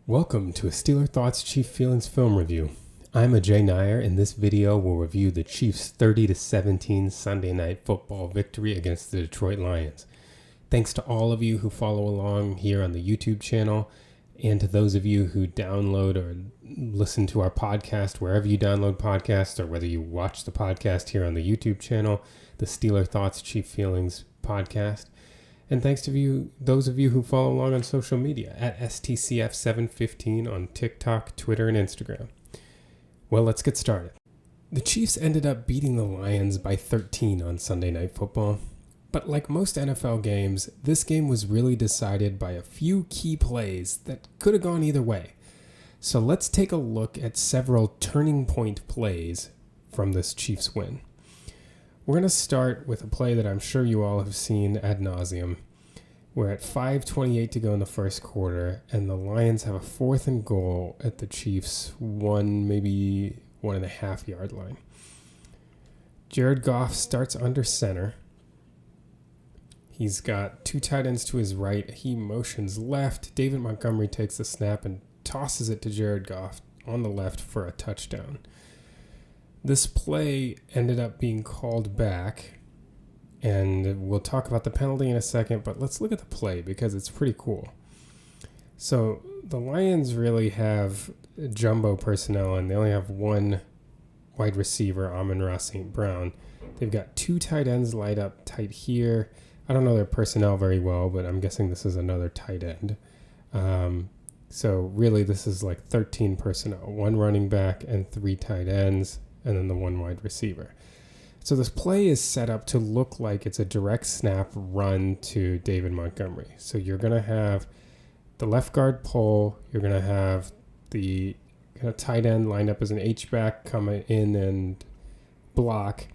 Welcome to a Steeler Thoughts Chief Feelings film review. I'm Ajay, and in this video we'll review the Chiefs' 30-17 Sunday Night Football victory against the Detroit Lions. Thanks to all of you who follow along here on the YouTube channel, and to those of you who download or listen to our podcast wherever you download podcasts, or whether you watch the podcast here on the YouTube channel, the Steeler Thoughts Chief Feelings podcast. And thanks to those of you who follow along on social media at STCF715 on TikTok, Twitter, and Instagram. Well, let's get started. The Chiefs ended up beating the Lions by 13 on Sunday Night Football. But like most NFL games, this game was really decided by a few key plays that could have gone either way. So let's take a look at several turning point plays from this Chiefs win. We're going to start with a play that I'm sure you all have seen ad nauseum. We're at 5:28 to go in the first quarter, and the Lions have a 4th and goal at the Chiefs' maybe 1.5 yard line. Jared Goff starts under center. He's got 2 tight ends to his right. He motions left. David Montgomery takes the snap and tosses it to Jared Goff on the left for a touchdown. This play ended up being called back, and we'll talk about the penalty in a second, but let's look at the play because it's pretty cool. So the Lions really have jumbo personnel, and they only have one wide receiver, Amon-Ra St. Brown. They've got 2 tight ends lined up tight here. I don't know their personnel very well, but I'm guessing this is another tight end. So really this is like 13 personnel, 1 running back and 3 tight ends, and then the 1 wide receiver. So this play is set up to look like it's a direct snap run to David Montgomery. So you're going to have the left guard pull, you're going to have the tight end lined up as an H-back coming in and block,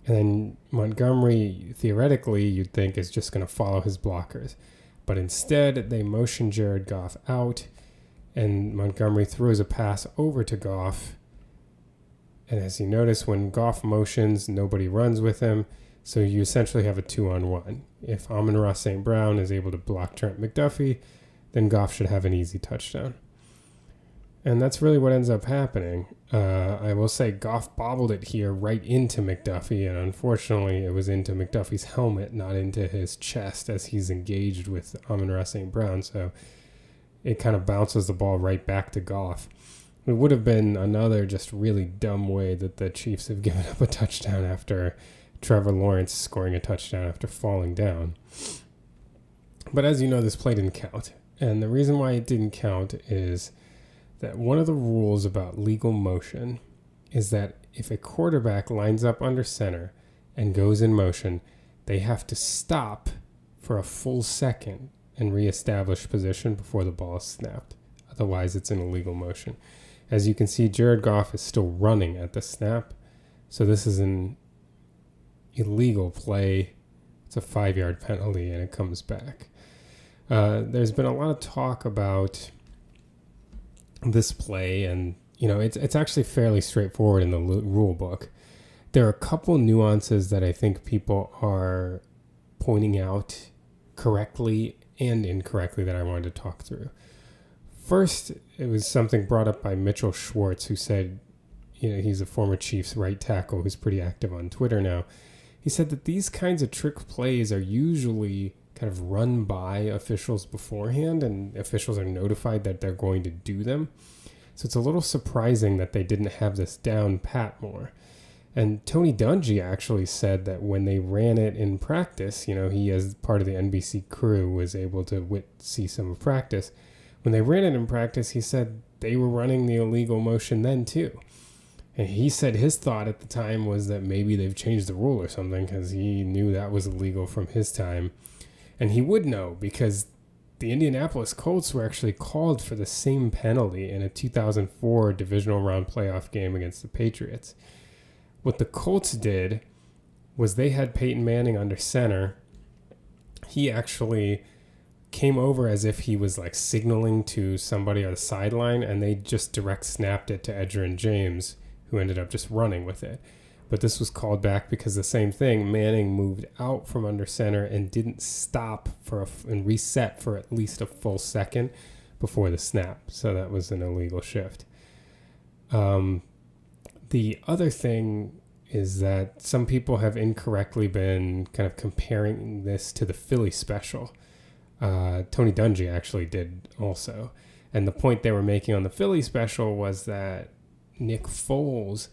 and then Montgomery, theoretically, you'd think is just going to follow his blockers. But instead, they motion Jared Goff out, and Montgomery throws a pass over to Goff. And as you notice, when Goff motions, nobody runs with him. So you essentially have a 2-on-1. If Amon-Ra St. Brown is able to block Trent McDuffie, then Goff should have an easy touchdown. And that's really what ends up happening. I will say Goff bobbled it here right into McDuffie, and unfortunately it was into McDuffie's helmet, not into his chest as he's engaged with Amon-Ra St. Brown. So it kind of bounces the ball right back to Goff. It would have been another just really dumb way that the Chiefs have given up a touchdown after Trevor Lawrence scoring a touchdown after falling down. But as you know, this play didn't count. And the reason why it didn't count is that one of the rules about legal motion is that if a quarterback lines up under center and goes in motion, they have to stop for a full second and reestablish position before the ball is snapped. Otherwise, it's an illegal motion. As you can see, Jared Goff is still running at the snap. So this is an illegal play. It's a 5-yard penalty, and it comes back. There's been a lot of talk about this play, and it's actually fairly straightforward in the rule book. There are a couple nuances that I think people are pointing out correctly and incorrectly that I wanted to talk through. First, it was something brought up by Mitchell Schwartz, who said, he's a former Chiefs right tackle who's pretty active on Twitter now. He said that these kinds of trick plays are usually kind of run by officials beforehand, and officials are notified that they're going to do them. So it's a little surprising that they didn't have this down pat more. And Tony Dungy actually said that when they ran it in practice, he as part of the NBC crew was able to see some of practice. When they ran it in practice, he said they were running the illegal motion then too. And he said his thought at the time was that maybe they've changed the rule or something, because he knew that was illegal from his time. And he would know because the Indianapolis Colts were actually called for the same penalty in a 2004 divisional round playoff game against the Patriots. What the Colts did was they had Peyton Manning under center. He actually came over as if he was like signaling to somebody on the sideline, and they just direct snapped it to Edgerrin James, who ended up just running with it. But this was called back because the same thing, Manning moved out from under center and didn't stop and reset for at least a full second before the snap. So that was an illegal shift. The other thing is that some people have incorrectly been kind of comparing this to the Philly special. Tony Dungy actually did also. And the point they were making on the Philly special was that Nick Foles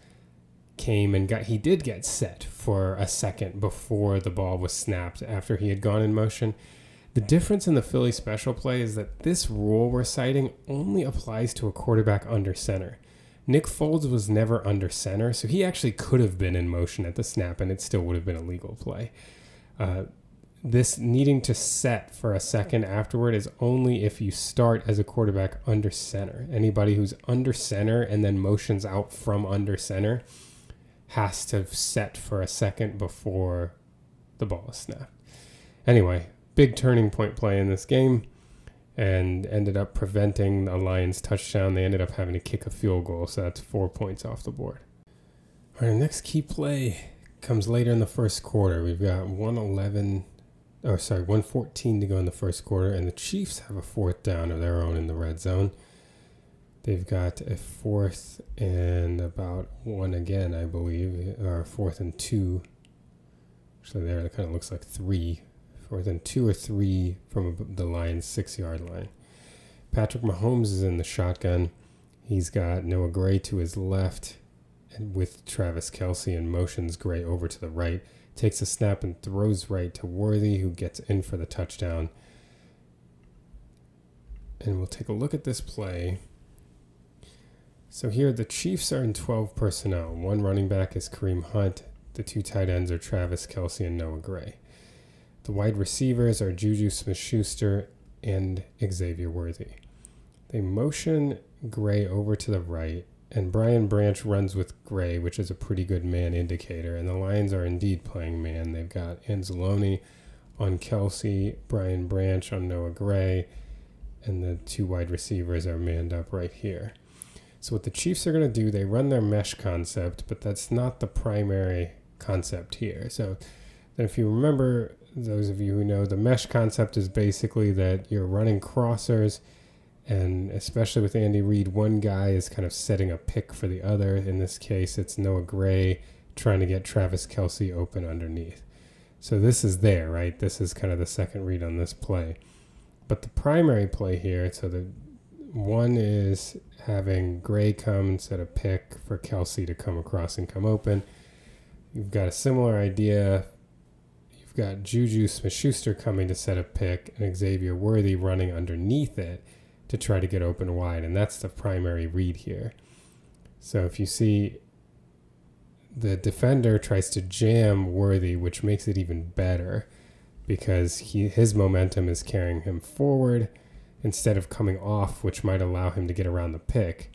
came and he did get set for a second before the ball was snapped after he had gone in motion. The difference in the Philly special play is that this rule we're citing only applies to a quarterback under center. Nick Foles was never under center, so he actually could have been in motion at the snap, and it still would have been a legal play. This needing to set for a second afterward is only if you start as a quarterback under center. Anybody who's under center and then motions out from under center has to set for a second before the ball is snapped. Anyway, big turning point play in this game, and ended up preventing a Lions touchdown. They ended up having to kick a field goal, so that's 4 points off the board. All right, our next key play comes later in the first quarter. We've got 1:14 to go in the first quarter, and the Chiefs have a fourth down of their own in the red zone. They've got a 4th and about 1 again, I believe, or 4th and 2. Actually, there it kind of looks like 3. 4th and 2 or 3 from the Lions' 6-yard line. Patrick Mahomes is in the shotgun. He's got Noah Gray to his left and with Travis Kelce, and motions Gray over to the right. Takes a snap and throws right to Worthy, who gets in for the touchdown. And we'll take a look at this play. So here the Chiefs are in 12 personnel. One running back is Kareem Hunt. The 2 tight ends are Travis Kelce and Noah Gray. The wide receivers are Juju Smith-Schuster and Xavier Worthy. They motion Gray over to the right, and Brian Branch runs with Gray, which is a pretty good man indicator. And the Lions are indeed playing man. They've got Anzalone on Kelce, Brian Branch on Noah Gray, and the 2 wide receivers are manned up right here. So what the Chiefs are going to do, they run their mesh concept, but that's not the primary concept here. So if you remember, those of you who know, the mesh concept is basically that you're running crossers, and especially with Andy Reid, one guy is kind of setting a pick for the other. In this case, it's Noah Gray trying to get Travis Kelce open underneath. So this is there, right? This is kind of the second read on this play. But the primary play here, so the one is having Gray come and set a pick for Kelce to come across and come open. You've got a similar idea. You've got Juju Smith-Schuster coming to set a pick and Xavier Worthy running underneath it to try to get open wide, and that's the primary read here. So if you see, the defender tries to jam Worthy, which makes it even better because his momentum is carrying him forward instead of coming off, which might allow him to get around the pick.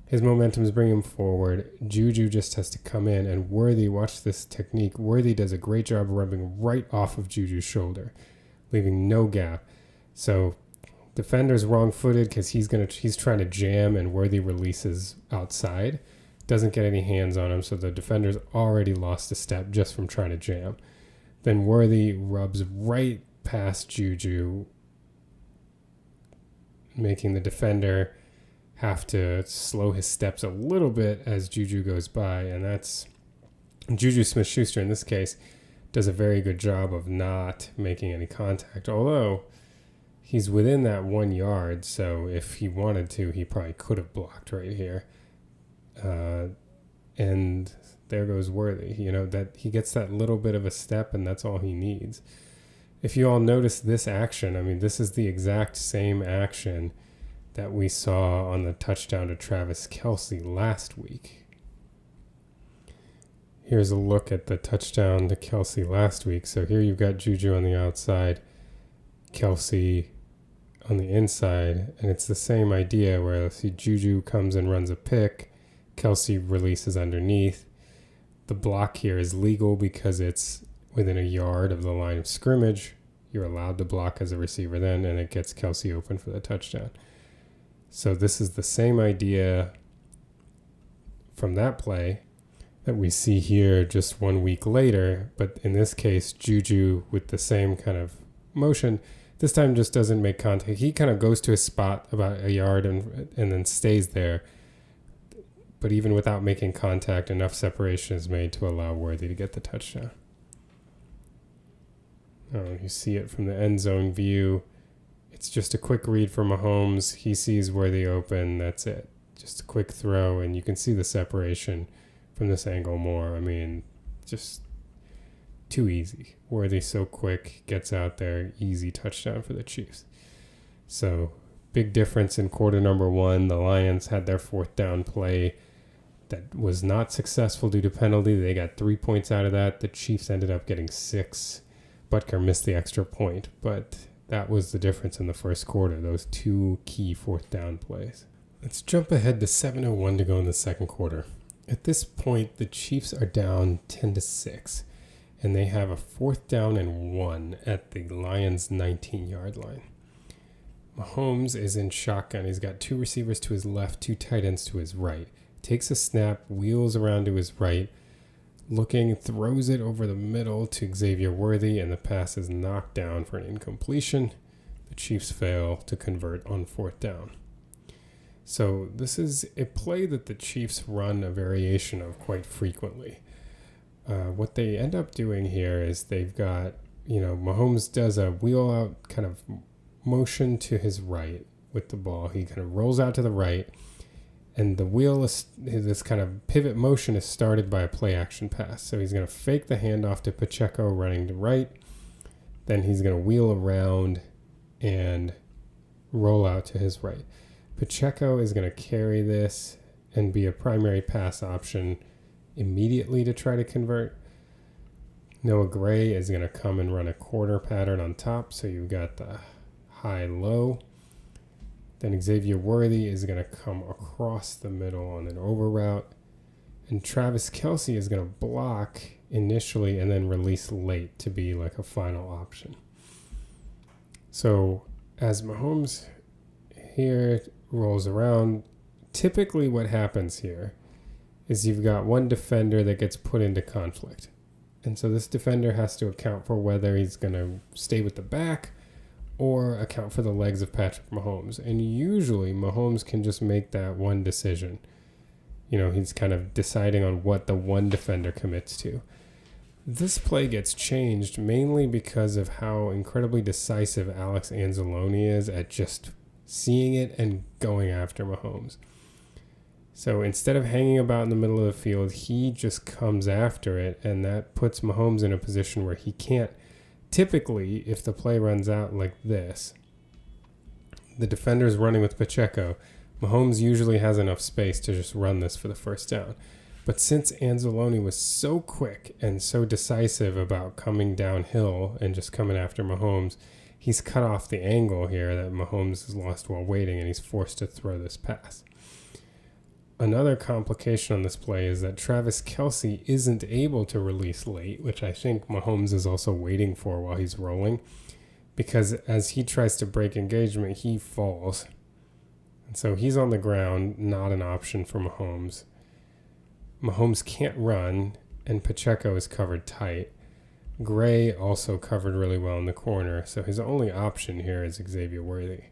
His momentum is bringing him forward. Juju just has to come in, and Worthy, watch this technique. Worthy does a great job rubbing right off of Juju's shoulder, leaving no gap. So defender's wrong-footed because he's trying to jam, and Worthy releases outside. Doesn't get any hands on him, so the defender's already lost a step just from trying to jam. Then Worthy rubs right past Juju, making the defender have to slow his steps a little bit as Juju goes by, and that's Juju Smith-Schuster in this case does a very good job of not making any contact, although he's within that 1 yard, so if he wanted to, he probably could have blocked right here. And there goes Worthy. That he gets that little bit of a step, and that's all he needs. If you all notice this action, this is the exact same action that we saw on the touchdown to Travis Kelce last week. Here's a look at the touchdown to Kelce last week. So here you've got Juju on the outside, Kelce on the inside, and it's the same idea where let's see, Juju comes and runs a pick, Kelce releases underneath. The block here is legal because it's within a yard of the line of scrimmage. You're allowed to block as a receiver then, and it gets Kelce open for the touchdown. So this is the same idea from that play that we see here just 1 week later, but in this case, Juju with the same kind of motion This time just doesn't make contact. He kind of goes to his spot about a yard and then stays there. But even without making contact, enough separation is made to allow Worthy to get the touchdown. Oh, you see it from the end zone view. It's just a quick read for Mahomes. He sees Worthy open. That's it. Just a quick throw, and you can see the separation from this angle more. I mean, just too easy. Worthy so quick, gets out there, easy touchdown for the Chiefs. So, big difference in quarter number 1. The Lions had their 4th down play that was not successful due to penalty. They got 3 points out of that. The Chiefs ended up getting 6. Butker missed the extra point, but that was the difference in the first quarter, those 2 key 4th down plays. Let's jump ahead to 7:01 to go in the second quarter. At this point, the Chiefs are down 10-6, and they have a 4th down and 1 at the Lions' 19-yard line. Mahomes is in shotgun. He's got 2 receivers to his left, 2 tight ends to his right. Takes a snap, wheels around to his right, looking, throws it over the middle to Xavier Worthy, and the pass is knocked down for an incompletion. The Chiefs fail to convert on 4th down. So this is a play that the Chiefs run a variation of quite frequently. What they end up doing here is they've got, Mahomes does a wheel out kind of motion to his right with the ball. He kind of rolls out to the right, and the wheel is, this kind of pivot motion is started by a play action pass. So he's going to fake the handoff to Pacheco running to right. Then he's going to wheel around and roll out to his right. Pacheco is going to carry this and be a primary pass option immediately to try to convert. Noah Gray is going to come and run a quarter pattern on top. So you've got the high-low. Then Xavier Worthy is going to come across the middle on an over route. And Travis Kelce is going to block initially and then release late to be like a final option. So as Mahomes here rolls around, typically what happens here is you've got one defender that gets put into conflict. And so this defender has to account for whether he's going to stay with the back or account for the legs of Patrick Mahomes. And usually Mahomes can just make that one decision. He's kind of deciding on what the one defender commits to. This play gets changed mainly because of how incredibly decisive Alex Anzalone is at just seeing it and going after Mahomes. So instead of hanging about in the middle of the field, he just comes after it, and that puts Mahomes in a position where he can't. Typically, if the play runs out like this, the defender's running with Pacheco, Mahomes usually has enough space to just run this for the first down. But since Anzalone was so quick and so decisive about coming downhill and just coming after Mahomes, he's cut off the angle here that Mahomes has lost while waiting, and he's forced to throw this pass. Another complication on this play is that Travis Kelce isn't able to release late, which I think Mahomes is also waiting for while he's rolling, because as he tries to break engagement, he falls. And so he's on the ground, not an option for Mahomes. Mahomes can't run, and Pacheco is covered tight. Gray also covered really well in the corner, so his only option here is Xavier Worthy.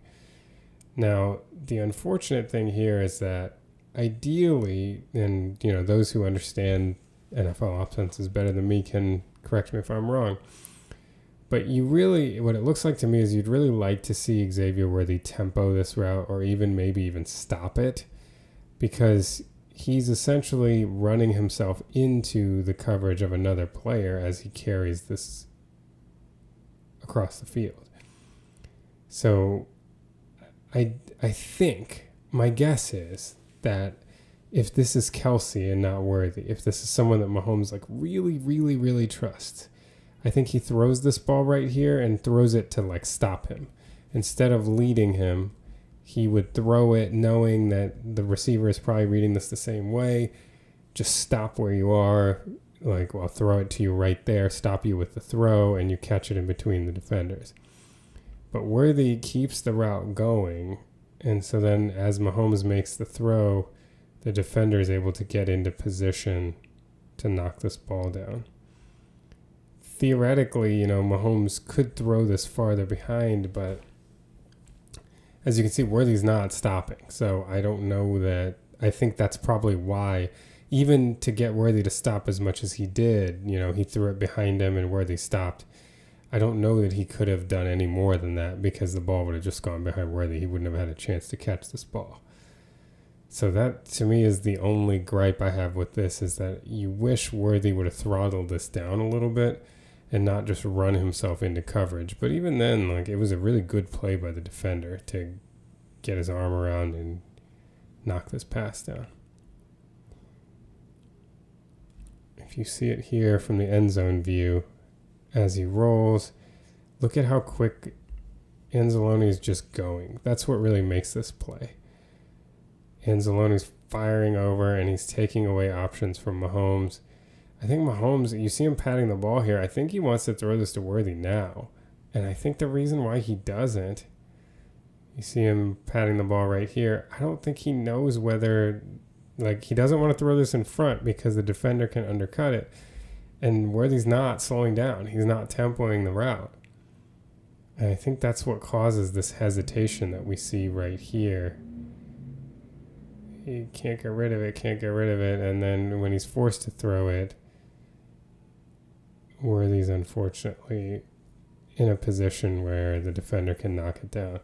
Now, the unfortunate thing here is that ideally, and those who understand NFL offenses better than me can correct me if I'm wrong, but what it looks like to me is you'd really like to see Xavier Worthy tempo this route, or maybe even stop it, because he's essentially running himself into the coverage of another player as he carries this across the field. So I think my guess is that if this is Kelce and not Worthy, if this is someone that Mahomes really, really, really trusts, I think he throws this ball right here and throws it to stop him. Instead of leading him, he would throw it knowing that the receiver is probably reading this the same way. Just stop where you are. I'll throw it to you right there, stop you with the throw, and you catch it in between the defenders. But Worthy keeps the route going, and so then as Mahomes makes the throw, the defender is able to get into position to knock this ball down. theoretically, Mahomes could throw this farther behind, but as you can see, Worthy's not stopping. So I don't know that. I think that's probably why, even to get Worthy to stop as much as he did, he threw it behind him and Worthy stopped. I don't know that he could have done any more than that because the ball would have just gone behind Worthy. He wouldn't have had a chance to catch this ball. So that, to me, is the only gripe I have with this, is that you wish Worthy would have throttled this down a little bit and not just run himself into coverage. But even then, it was a really good play by the defender to get his arm around and knock this pass down. If you see it here from the end zone view, as he rolls, look at how quick Anzalone is just going. That's what really makes this play. Anzalone's firing over, and he's taking away options from Mahomes. I think Mahomes, you see him patting the ball here. I think he wants to throw this to Worthy now. And I think the reason why he doesn't, you see him patting the ball right here, I don't think he knows whether, he doesn't want to throw this in front because the defender can undercut it. And Worthy's not slowing down. He's not tempoing the route. And I think that's what causes this hesitation that we see right here. He can't get rid of it. And then when he's forced to throw it, Worthy's unfortunately in a position where the defender can knock it down.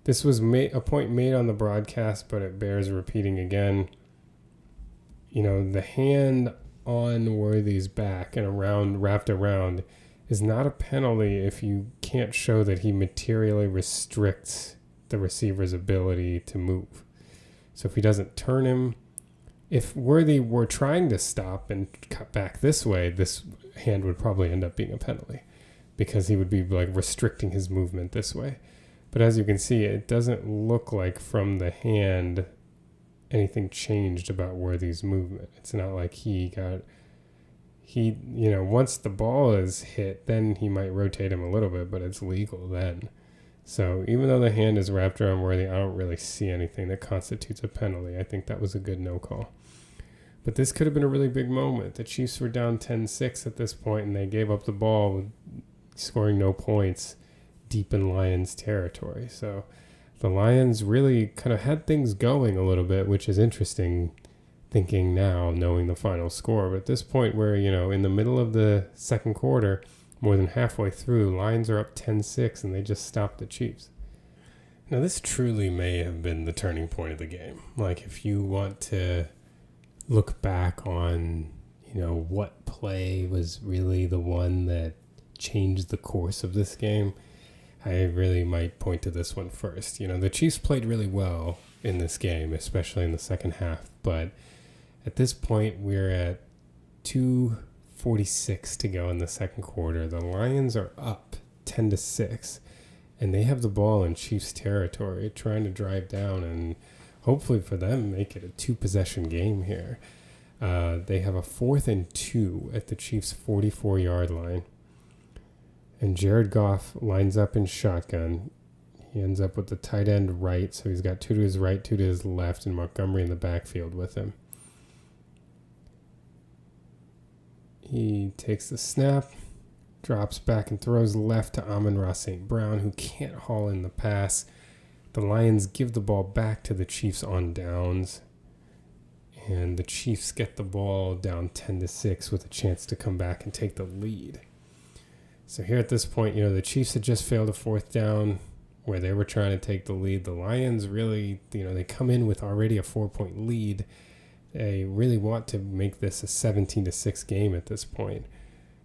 This was a point made on the broadcast, but it bears repeating again. The hand on Worthy's back and wrapped around is not a penalty if you can't show that he materially restricts the receiver's ability to move. So if he doesn't turn him, if Worthy were trying to stop and cut back this way, this hand would probably end up being a penalty because he would be restricting his movement this way. But as you can see, it doesn't look like from the hand anything changed about Worthy's movement. It's not like once the ball is hit, then he might rotate him a little bit, but it's legal then. So even though the hand is wrapped around Worthy, I don't really see anything that constitutes a penalty. I think that was a good no call. But this could have been a really big moment. The Chiefs were down 10-6 at this point, and they gave up the ball, scoring no points deep in Lions territory. So the Lions really kind of had things going a little bit, which is interesting thinking now, knowing the final score. But at this point where, in the middle of the second quarter, more than halfway through, Lions are up 10-6, and they just stopped the Chiefs. Now, this truly may have been the turning point of the game. If you want to look back on, what play was really the one that changed the course of this game, I really might point to this one first. The Chiefs played really well in this game, especially in the second half. But at this point, we're at 2:46 to go in the second quarter. The Lions are up 10-6, and they have the ball in Chiefs territory, trying to drive down and hopefully for them make it a 2-possession game here. They have a 4th and 2 at the Chiefs' 44-yard line. And Jared Goff lines up in shotgun. He ends up with the tight end right, so he's got 2 to his right, 2 to his left, and Montgomery in the backfield with him. He takes the snap, drops back and throws left to Amon-Ra St. Brown, who can't haul in the pass. The Lions give the ball back to the Chiefs on downs, and the Chiefs get the ball down 10-6 with a chance to come back and take the lead. So here at this point, the Chiefs had just failed a 4th down where they were trying to take the lead. The Lions really, they come in with already a 4-point lead. They really want to make this a 17-6 game at this point.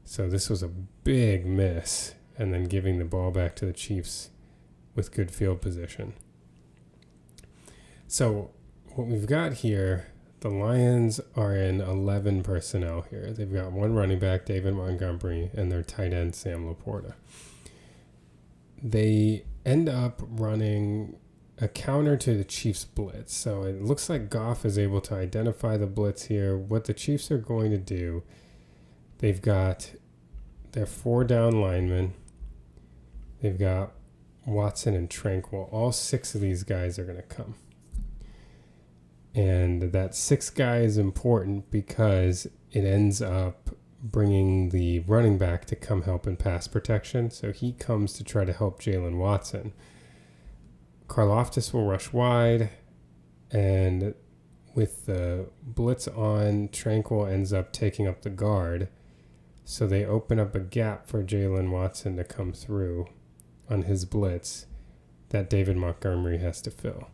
So this was a big miss, and then giving the ball back to the Chiefs with good field position. So what we've got here, the Lions are in 11 personnel here. They've got one running back, David Montgomery, and their tight end, Sam LaPorta. They end up running a counter to the Chiefs' blitz. So it looks like Goff is able to identify the blitz here. What the Chiefs are going to do, they've got their 4 down linemen. They've got Watson and Tranquil. All 6 of these guys are going to come. And that 6th guy is important because it ends up bringing the running back to come help in pass protection. So he comes to try to help Jalen Watson. Karlaftis will rush wide, and with the blitz on, Tranquil ends up taking up the guard. So they open up a gap for Jalen Watson to come through on his blitz that David Montgomery has to fill.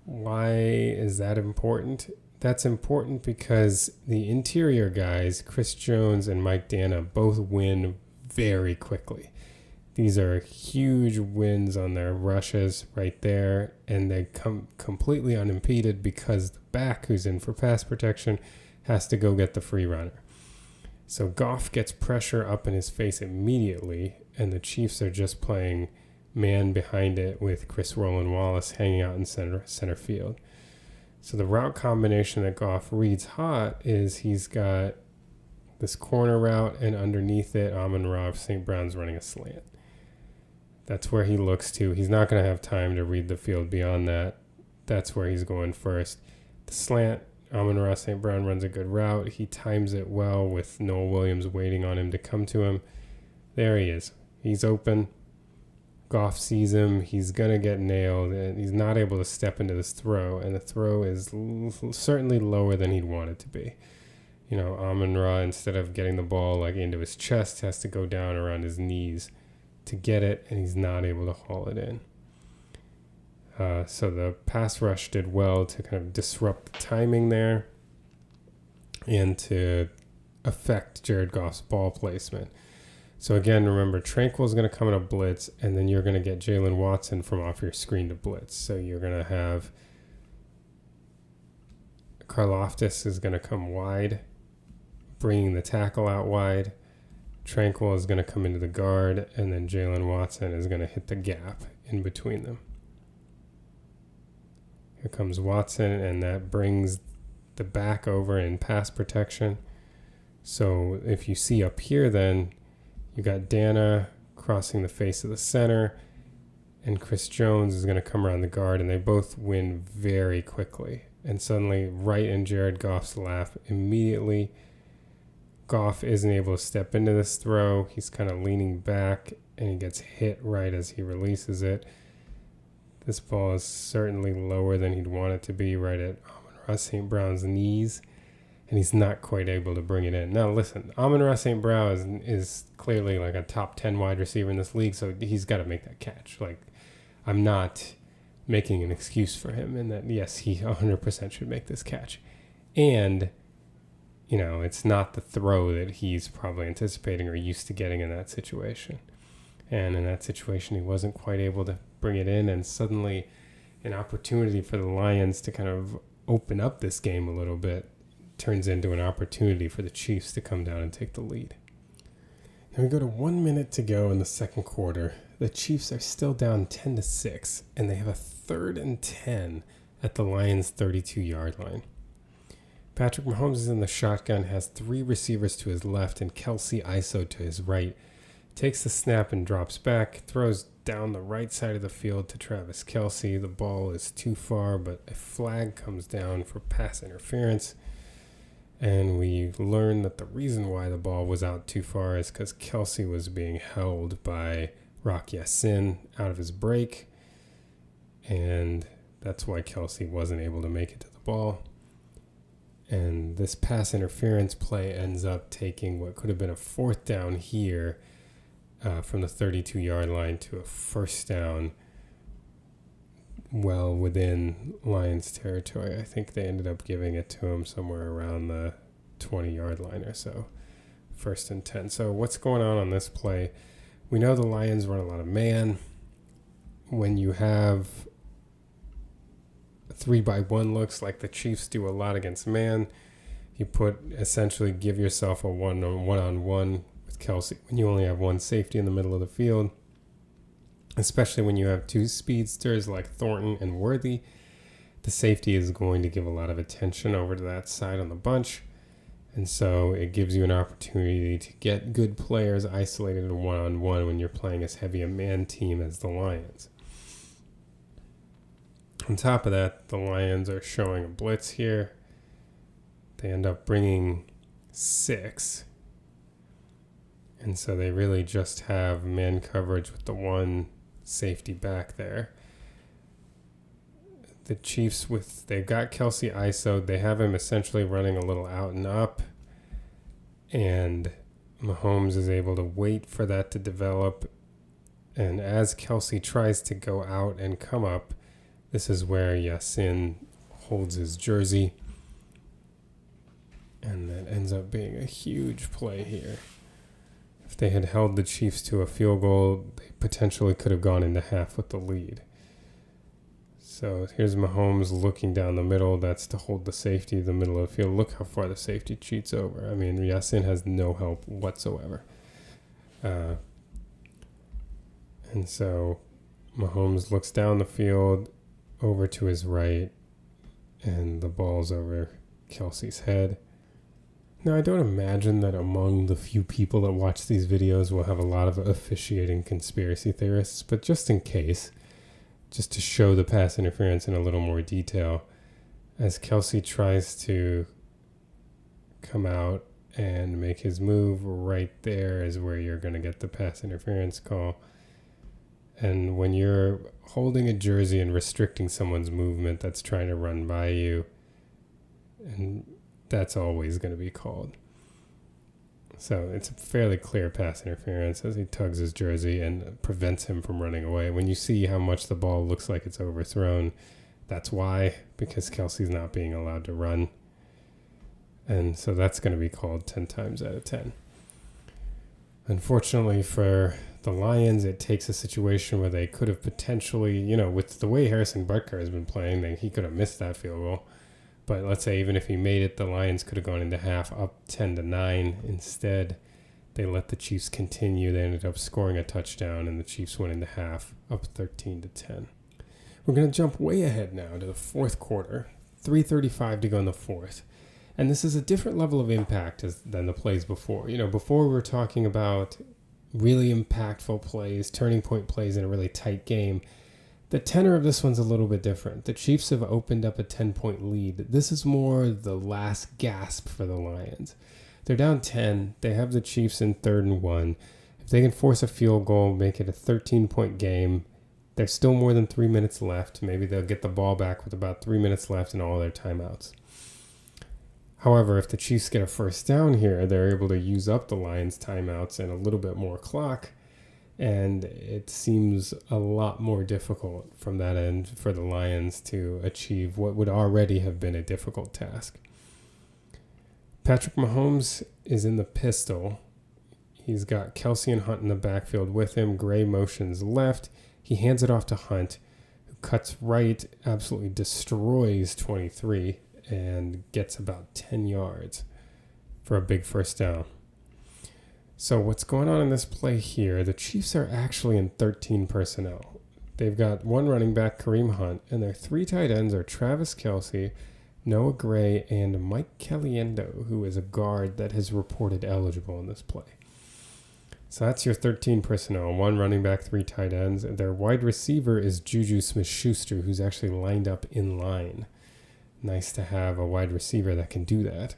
Why is that important? That's important because the interior guys, Chris Jones and Mike Dana, both win very quickly. These are huge wins on their rushes right there, and they come completely unimpeded because the back who's in for pass protection has to go get the free runner. So Goff gets pressure up in his face immediately, and the Chiefs are just playing man behind it with Chris Roland Wallace hanging out in center field. So the route combination that Goff reads hot is he's got this corner route, and underneath it, Amon-Ra St. Brown's running a slant. That's where he looks to. He's not going to have time to read the field beyond that. That's where he's going first. The slant, Amon-Ra St. Brown runs a good route. He times it well with Noah Williams waiting on him to come to him. There he is. He's open. Goff sees him. He's going to get nailed, and he's not able to step into this throw, and the throw is certainly lower than he'd want it to be. You know, Amon-Ra, instead of getting the ball like into his chest, has to go down around his knees to get it, and he's not able to haul it in. So the pass rush did well to kind of disrupt the timing there and to affect Jared Goff's ball placement. So again, remember, Tranquil is going to come in a blitz, and then you're going to get Jalen Watson from off your screen to blitz. So you're going to have Karlaftis is going to come wide, bringing the tackle out wide. Tranquil is going to come into the guard, and then Jalen Watson is going to hit the gap in between them. Here comes Watson, and that brings the back over in pass protection. So if you see up here, then you got Dana crossing the face of the center, and Chris Jones is going to come around the guard, and they both win very quickly. And suddenly, right in Jared Goff's lap, immediately, Goff isn't able to step into this throw. He's kind of leaning back, and he gets hit right as he releases it. This ball is certainly lower than he'd want it to be, right at Amon-Ra St. Brown's knees, and he's not quite able to bring it in. Now, listen, Amon-Ra St. Brown is clearly like a top 10 wide receiver in this league, so he's got to make that catch. Like, I'm not making an excuse for him in that, yes, he 100% should make this catch. And you know, it's not the throw that he's probably anticipating or used to getting in that situation. And in that situation, he wasn't quite able to bring it in. And suddenly an opportunity for the Lions to kind of open up this game a little bit turns into an opportunity for the Chiefs to come down and take the lead. Now we go to 1 minute to go in the second quarter. The Chiefs are still down 10-6, and they have a 3rd and 10 at the Lions' 32-yard line. Patrick Mahomes is in the shotgun, has 3 receivers to his left, and Kelsey ISO to his right. Takes the snap and drops back, throws down the right side of the field to Travis Kelsey. The ball is too far, but a flag comes down for pass interference. And we learn that the reason why the ball was out too far is because Kelsey was being held by Rock Ya-Sin out of his break. And that's why Kelsey wasn't able to make it to the ball. And this pass interference play ends up taking what could have been a 4th down here from the 32-yard line to a 1st down well within Lions territory. I think they ended up giving it to him somewhere around the 20-yard line or so. 1st and 10. So what's going on this play? We know the Lions run a lot of man. When you have 3-by-1 looks like the Chiefs do a lot against man, you essentially give yourself a one-on-one with Kelsey when you only have one safety in the middle of the field, especially when you have 2 speedsters like Thornton and Worthy. The safety is going to give a lot of attention over to that side on the bunch, and so it gives you an opportunity to get good players isolated in one-on-one when you're playing as heavy a man team as the Lions. On top of that, the Lions are showing a blitz here. They end up bringing 6 And so they really just have man coverage with the one safety back there. The Chiefs, they've got Kelce ISO'd. They have him essentially running a little out and up. And Mahomes is able to wait for that to develop. And as Kelce tries to go out and come up, this is where Yasin holds his jersey. And that ends up being a huge play here. If they had held the Chiefs to a field goal, they potentially could have gone into half with the lead. So here's Mahomes looking down the middle. That's to hold the safety in the middle of the field. Look how far the safety cheats over. I mean, Yasin has no help whatsoever. And so Mahomes looks down the field over to his right, and the ball's over Kelce's head. Now, I don't imagine that among the few people that watch these videos we'll have a lot of officiating conspiracy theorists, but just in case, just to show the pass interference in a little more detail, as Kelce tries to come out and make his move, right there is where you're going to get the pass interference call. And when you're holding a jersey and restricting someone's movement that's trying to run by you, and that's always going to be called. So it's a fairly clear pass interference as he tugs his jersey and prevents him from running away. When you see how much the ball looks like it's overthrown, that's why, because Kelce's not being allowed to run. And so that's going to be called 10 times out of 10. Unfortunately for the Lions, it takes a situation where they could have potentially, with the way Harrison Butker has been playing, he could have missed that field goal. But let's say even if he made it, the Lions could have gone into half up 10-9. Instead, they let the Chiefs continue. They ended up scoring a touchdown, and the Chiefs went into half up 13-10. We're going to jump way ahead now to the fourth quarter, 3:35 to go in the fourth. And this is a different level of impact than the plays before. Before we were talking about really impactful plays, turning point plays in a really tight game. The tenor of this one's a little bit different. The Chiefs have opened up a 10-point lead. This is more the last gasp for the Lions. They're down 10. They have the Chiefs in 3rd and 1. If they can force a field goal, make it a 13-point game, there's still more than 3 minutes left. Maybe they'll get the ball back with about 3 minutes left in all their timeouts. However, if the Chiefs get a first down here, they're able to use up the Lions' timeouts and a little bit more clock. And it seems a lot more difficult from that end for the Lions to achieve what would already have been a difficult task. Patrick Mahomes is in the pistol. He's got Kelce and Hunt in the backfield with him. Gray motions left. He hands it off to Hunt, who cuts right, absolutely destroys 23, and gets about 10 yards for a big first down. So what's going on in this play here, the Chiefs are actually in 13 personnel. They've got one running back, Kareem Hunt, and their 3 tight ends are Travis Kelce, Noah Gray, and Mike Caliendo, who is a guard that has reported eligible in this play. So that's your 13 personnel, 1 running back, 3 tight ends. Their wide receiver is Juju Smith-Schuster, who's actually lined up in line. Nice to have a wide receiver that can do that.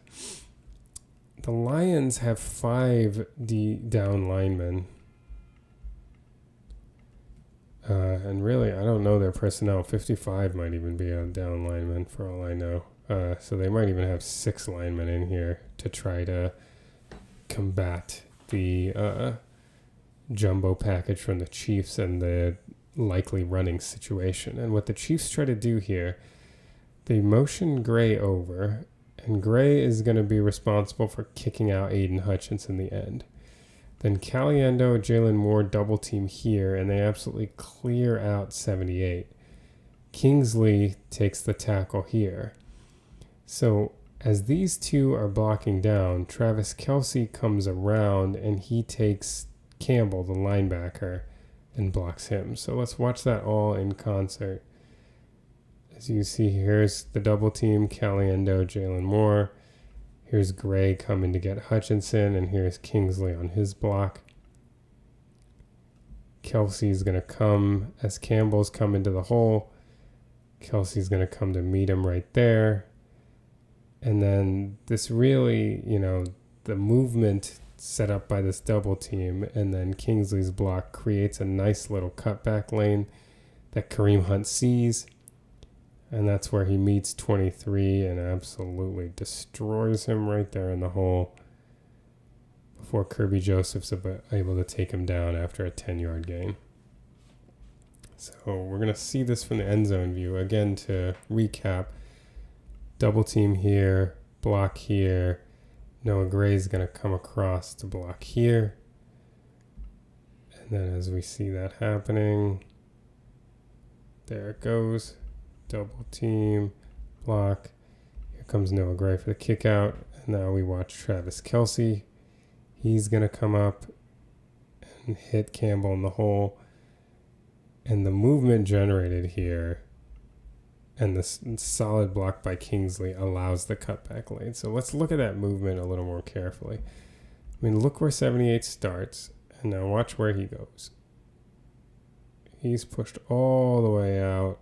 The Lions have 5 down linemen. And really, I don't know their personnel. 55 might even be a down lineman for all I know. So they might even have 6 linemen in here to try to combat the jumbo package from the Chiefs and the likely running situation. And what the Chiefs try to do here, they motion Gray over, and Gray is going to be responsible for kicking out Aiden Hutchinson in the end. Then Caliendo, Jalen Moore double team here, and they absolutely clear out 78. Kingsley takes the tackle here. So as these two are blocking down, Travis Kelce comes around, and he takes Campbell, the linebacker, and blocks him. So let's watch that all in concert. As you see, here's the double team, Caliendo, Jalen Moore. Here's Gray coming to get Hutchinson, and here's Kingsley on his block. Kelsey's going to come as Campbell's come into the hole. Kelsey's going to come to meet him right there. And then this really, the movement set up by this double team, and then Kingsley's block creates a nice little cutback lane that Kareem Hunt sees, and that's where he meets 23 and absolutely destroys him right there in the hole before Kirby Joseph's able to take him down after a 10-yard gain. So we're going to see this from the end zone view. Again, to recap, double team here, block here. Noah Gray's going to come across to block here. And then as we see that happening, there it goes. Double team, block. Here comes Noah Gray for the kick out. And now we watch Travis Kelce. He's going to come up and hit Campbell in the hole. And the movement generated here and the solid block by Kingsley allows the cutback lane. So let's look at that movement a little more carefully. I mean, look where 78 starts, and now watch where he goes. He's pushed all the way out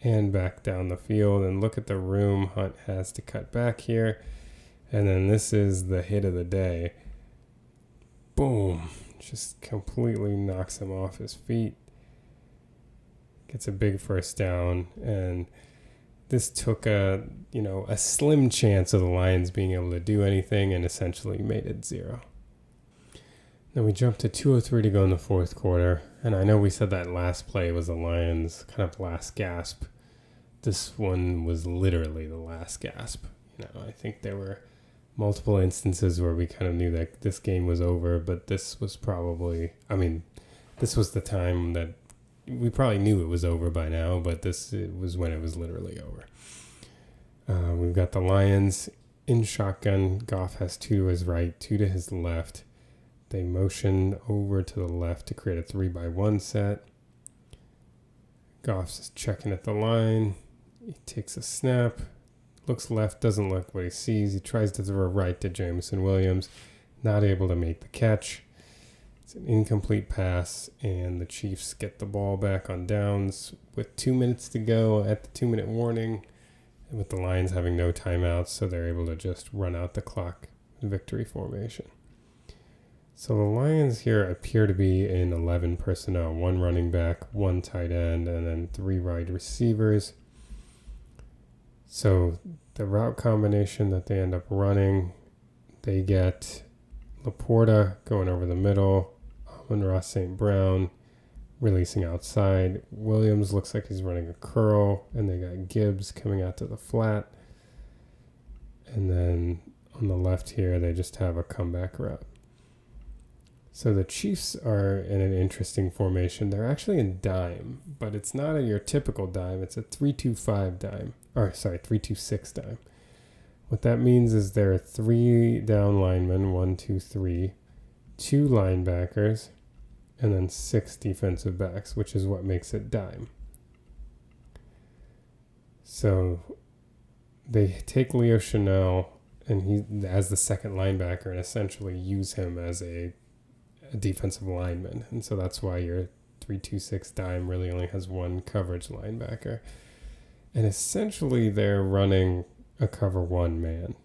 and back down the field, and look at the room Hunt has to cut back here. And then this is the hit of the day. Boom. Just completely knocks him off his feet. Gets a big first down, and this took a slim chance of the Lions being able to do anything and essentially made it 0. Then we jumped to 2:03 to go in the fourth quarter, and I know we said that last play was the Lions' kind of last gasp. This one was literally the last gasp. I think there were multiple instances where we kind of knew that this game was over, but this was probably, this was the time that we probably knew it was over by now, but it was when it was literally over. We've got the Lions in shotgun. Goff has 2 to his right, 2 to his left. They motion over to the left to create a 3-by-1 set. Goff's checking at the line. He takes a snap. Looks left, doesn't look what he sees. He tries to throw right to Jameson Williams. Not able to make the catch. It's an incomplete pass, and the Chiefs get the ball back on downs with 2 minutes to go at the 2-minute warning, and with the Lions having no timeouts, so they're able to just run out the clock in victory formation. So the Lions here appear to be in 11 personnel, 1 running back, 1 tight end, and then 3 wide receivers. So the route combination that they end up running, they get LaPorta going over the middle, Amon-Ra St. Brown releasing outside. Williams looks like he's running a curl, and they got Gibbs coming out to the flat. And then on the left here, they just have a comeback route. So the Chiefs are in an interesting formation. They're actually in dime, but it's not your typical dime. It's a 3-2-5 dime. 3-2-6 dime. What that means is there are 3 down linemen, 1, 2, 3, 2 linebackers, and then 6 defensive backs, which is what makes it dime. So they take Leo Chanel and he as the second linebacker and essentially use him as a defensive lineman. And so that's why your 3-2-6 dime really only has 1 coverage linebacker. And essentially they're running a cover 1 man.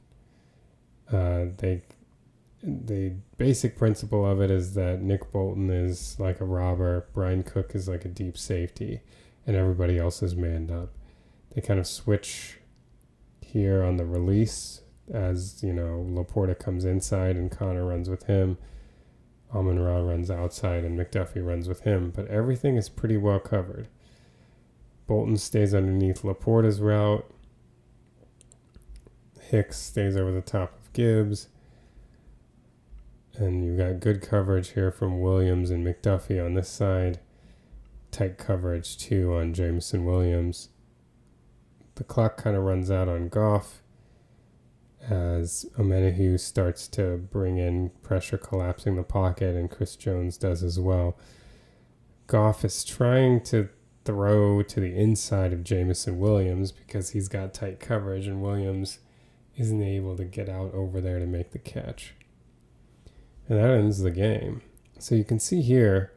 The basic principle of it is that Nick Bolton is like a robber, Brian Cook is like a deep safety, and everybody else is manned up. They kind of switch here on the release as, LaPorta comes inside and Connor runs with him. Amon-Ra runs outside and McDuffie runs with him, but everything is pretty well covered. Bolton stays underneath LaPorta's route. Hicks stays over the top of Gibbs. And you've got good coverage here from Williams and McDuffie on this side. Tight coverage, too, on Jameson Williams. The clock kind of runs out on Goff as Omenihu starts to bring in pressure collapsing the pocket, and Chris Jones does as well. Goff is trying to throw to the inside of Jameson Williams because he's got tight coverage, and Williams isn't able to get out over there to make the catch. And that ends the game. So you can see here,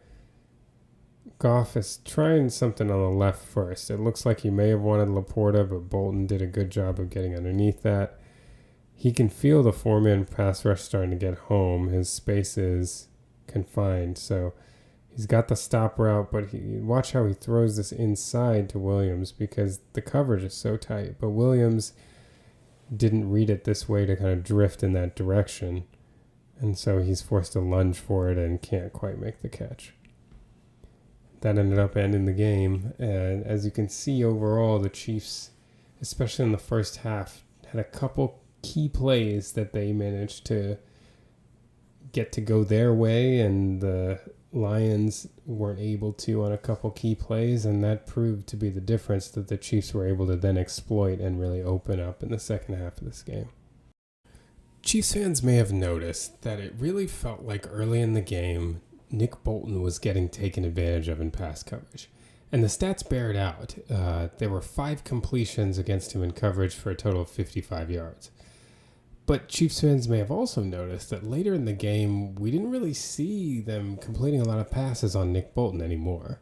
Goff is trying something on the left first. It looks like he may have wanted LaPorta, but Bolton did a good job of getting underneath that. he can feel the 4-man pass rush starting to get home. His space is confined, so he's got the stop route, but watch how he throws this inside to Williams because the coverage is so tight. But Williams didn't read it this way to kind of drift in that direction, and so he's forced to lunge for it and can't quite make the catch. That ended up ending the game, and as you can see overall, the Chiefs, especially in the first half, had a couple key plays that they managed to get to go their way, and the Lions weren't able to on a couple key plays, and that proved to be the difference that the Chiefs were able to then exploit and really open up in the second half of this game. Chiefs fans may have noticed that it really felt like early in the game, Nick Bolton was getting taken advantage of in pass coverage. And the stats bear it out. There were 5 completions against him in coverage for a total of 55 yards. But Chiefs fans may have also noticed that later in the game, we didn't really see them completing a lot of passes on Nick Bolton anymore.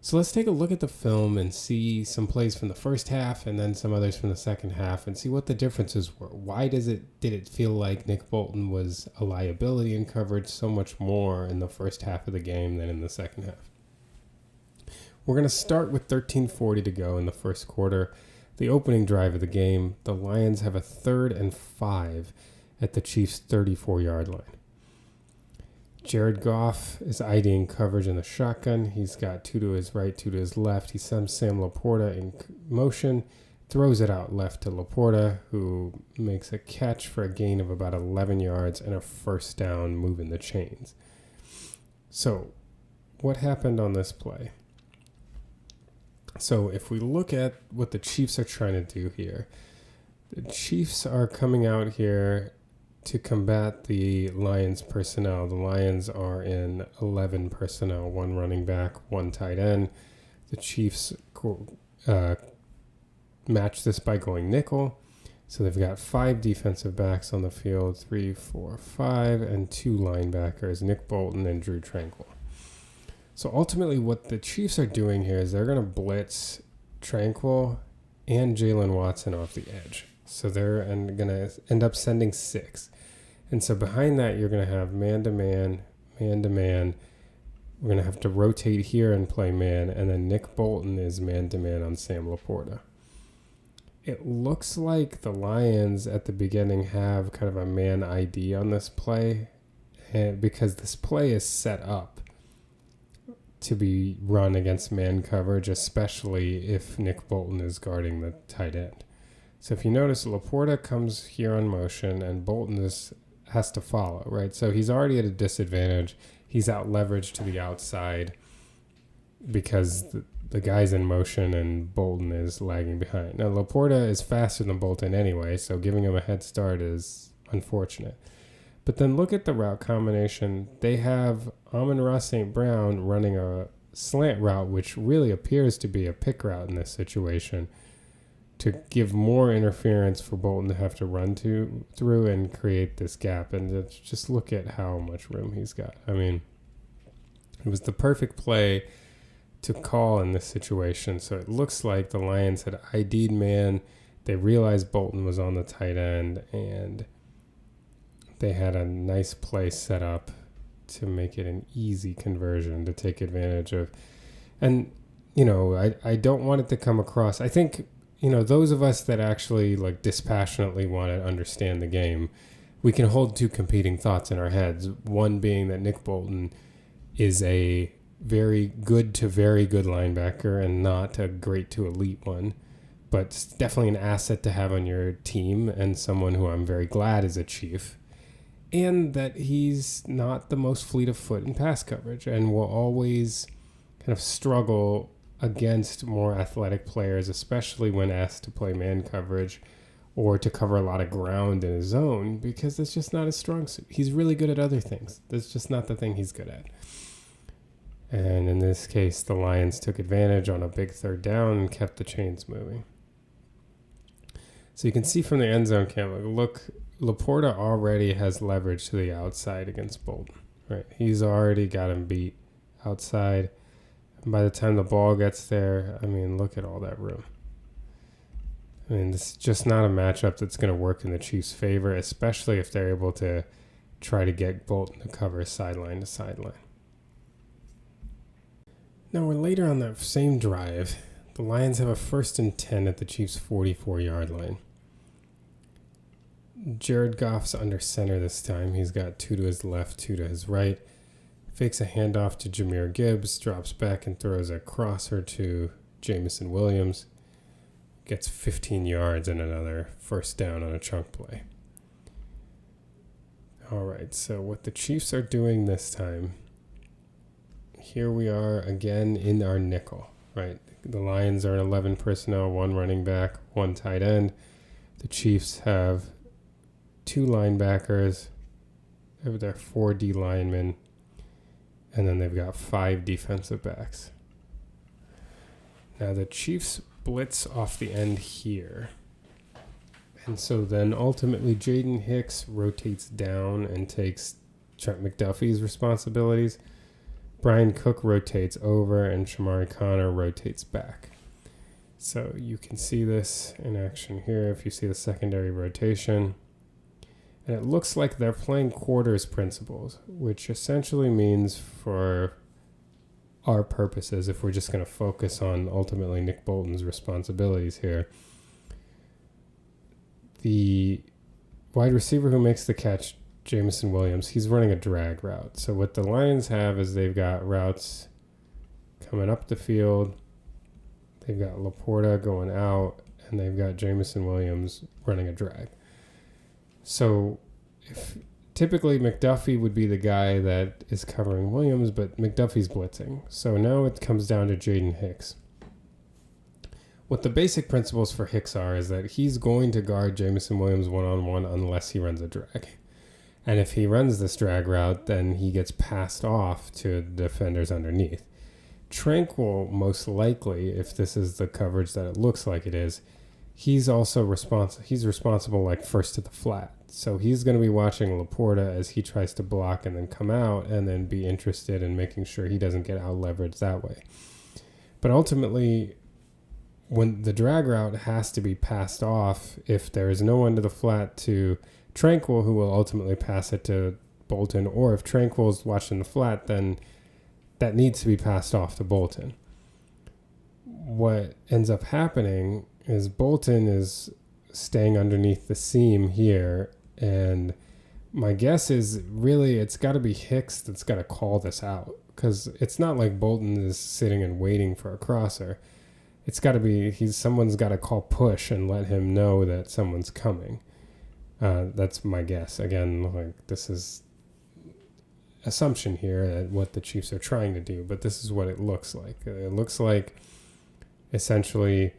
So let's take a look at the film and see some plays from the first half and then some others from the second half and see what the differences were. Why did it feel like Nick Bolton was a liability in coverage so much more in the first half of the game than in the second half? We're going to start with 13:40 to go in the first quarter. The opening drive of the game, the Lions have a 3rd and 5 at the Chiefs' 34-yard line. Jared Goff is IDing coverage in the shotgun. He's got 2 to his right, 2 to his left. He sends Sam LaPorta in motion, throws it out left to LaPorta, who makes a catch for a gain of about 11 yards and a first down, moving the chains. So what happened on this play? So if we look at what the Chiefs are trying to do here, the Chiefs are coming out here to combat the Lions personnel. The Lions are in 11 personnel, 1 running back, 1 tight end. The Chiefs match this by going nickel. So they've got 5 defensive backs on the field, 3, 4, 5, and 2 linebackers, Nick Bolton and Drew Tranquill. So ultimately what the Chiefs are doing here is they're going to blitz Tranquill and Jalen Watson off the edge. So they're going to end up sending 6. And so behind that, you're going to have man-to-man, man-to-man. We're going to have to rotate here and play man. And then Nick Bolton is man-to-man on Sam LaPorta. It looks like the Lions at the beginning have kind of a man ID on this play, and because this play is set up to be run against man coverage, especially if Nick Bolton is guarding the tight end. So if you notice, LaPorta comes here on motion and Bolton has to follow, right? So he's already at a disadvantage. He's out leveraged to the outside because the guy's in motion and Bolton is lagging behind. Now, LaPorta is faster than Bolton anyway, so giving him a head start is unfortunate. But then look at the route combination. They have Amon-Ra St. Brown running a slant route, which really appears to be a pick route in this situation, to give more interference for Bolton to have to run through and create this gap. And just look at how much room he's got. I mean, it was the perfect play to call in this situation. So it looks like the Lions had ID'd man. They realized Bolton was on the tight end, and they had a nice play set up to make it an easy conversion to take advantage of. And, I don't want it to come across. I think, those of us that actually dispassionately want to understand the game, we can hold 2 competing thoughts in our heads. One being that Nick Bolton is a very good to very good linebacker and not a great to elite one, but it's definitely an asset to have on your team and someone who I'm very glad is a Chief. And that he's not the most fleet of foot in pass coverage and will always kind of struggle against more athletic players, especially when asked to play man coverage or to cover a lot of ground in his zone, because it's just not his strong suit. He's really good at other things. That's just not the thing he's good at. And in this case, the Lions took advantage on a big 3rd down and kept the chains moving. So you can see from the end zone camera, look, LaPorta already has leverage to the outside against Bolton, right? He's already got him beat outside. And by the time the ball gets there, I mean, look at all that room. I mean, this is just not a matchup that's going to work in the Chiefs' favor, especially if they're able to try to get Bolton to cover sideline to sideline. Now, we're later on that same drive. The Lions have a 1st and 10 at the Chiefs' 44-yard line. Jared Goff's under center this time. He's got 2 to his left, 2 to his right. Fakes a handoff to Jahmyr Gibbs, drops back and throws a crosser to Jameson Williams. Gets 15 yards and another first down on a chunk play. All right, so what the Chiefs are doing this time, here we are again in our nickel, right? The Lions are 11 personnel, 1 running back, 1 tight end. The Chiefs have 2 linebackers, they have their 4 D linemen, and then they've got 5 defensive backs. Now the Chiefs blitz off the end here. And so then ultimately Jaden Hicks rotates down and takes Trent McDuffie's responsibilities. Brian Cook rotates over and Shamari Connor rotates back. So you can see this in action here if you see the secondary rotation. And it looks like they're playing quarters principles, which essentially means for our purposes, if we're just going to focus on ultimately Nick Bolton's responsibilities here, the wide receiver who makes the catch, Jameson Williams, he's running a drag route. So what the Lions have is they've got routes coming up the field, they've got LaPorta going out, and they've got Jameson Williams running a drag. So if typically McDuffie would be the guy that is covering Williams, but McDuffie's blitzing. So now it comes down to Jaden Hicks. What the basic principles for Hicks are is that he's going to guard Jameson Williams one-on-one unless he runs a drag. And if he runs this drag route, then he gets passed off to the defenders underneath. Tranquil, most likely, if this is the coverage that it looks like it is, he's also responsible like first to the flat. So he's going to be watching LaPorta as he tries to block and then come out and then be interested in making sure he doesn't get out-leveraged that way. But ultimately, when the drag route has to be passed off, if there is no one to the flat to Tranquil, who will ultimately pass it to Bolton, or if Tranquil's watching the flat, then that needs to be passed off to Bolton. What ends up happening is Bolton is staying underneath the seam here, and my guess is really it's got to be Hicks that's got to call this out, because it's not like Bolton is sitting and waiting for a crosser. It's got to be someone's got to call push and let him know that someone's coming. That's my guess. Again, like this is assumption here at what the Chiefs are trying to do, but this is what it looks like. It looks like essentially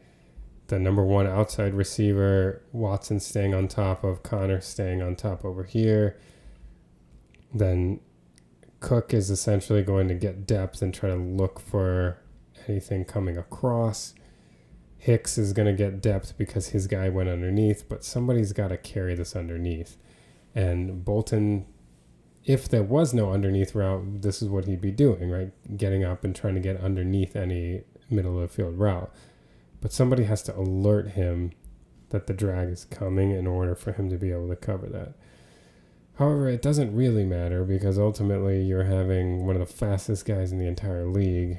the number 1 outside receiver, Watson staying on top of Connor, staying on top over here. Then Cook is essentially going to get depth and try to look for anything coming across. Hicks is going to get depth because his guy went underneath, but somebody's got to carry this underneath. And Bolton, if there was no underneath route, this is what he'd be doing, right? Getting up and trying to get underneath any middle of the field route. But somebody has to alert him that the drag is coming in order for him to be able to cover that. However, it doesn't really matter because ultimately you're having one of the fastest guys in the entire league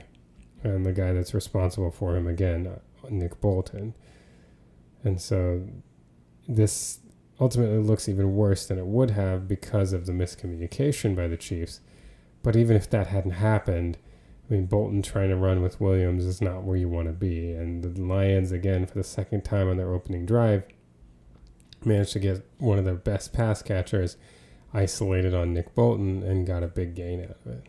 and the guy that's responsible for him, again, Nick Bolton. And so this ultimately looks even worse than it would have because of the miscommunication by the Chiefs. But even if that hadn't happened, I mean, Bolton trying to run with Williams is not where you want to be. And the Lions, again, for the second time on their opening drive, managed to get one of their best pass catchers isolated on Nick Bolton and got a big gain out of it.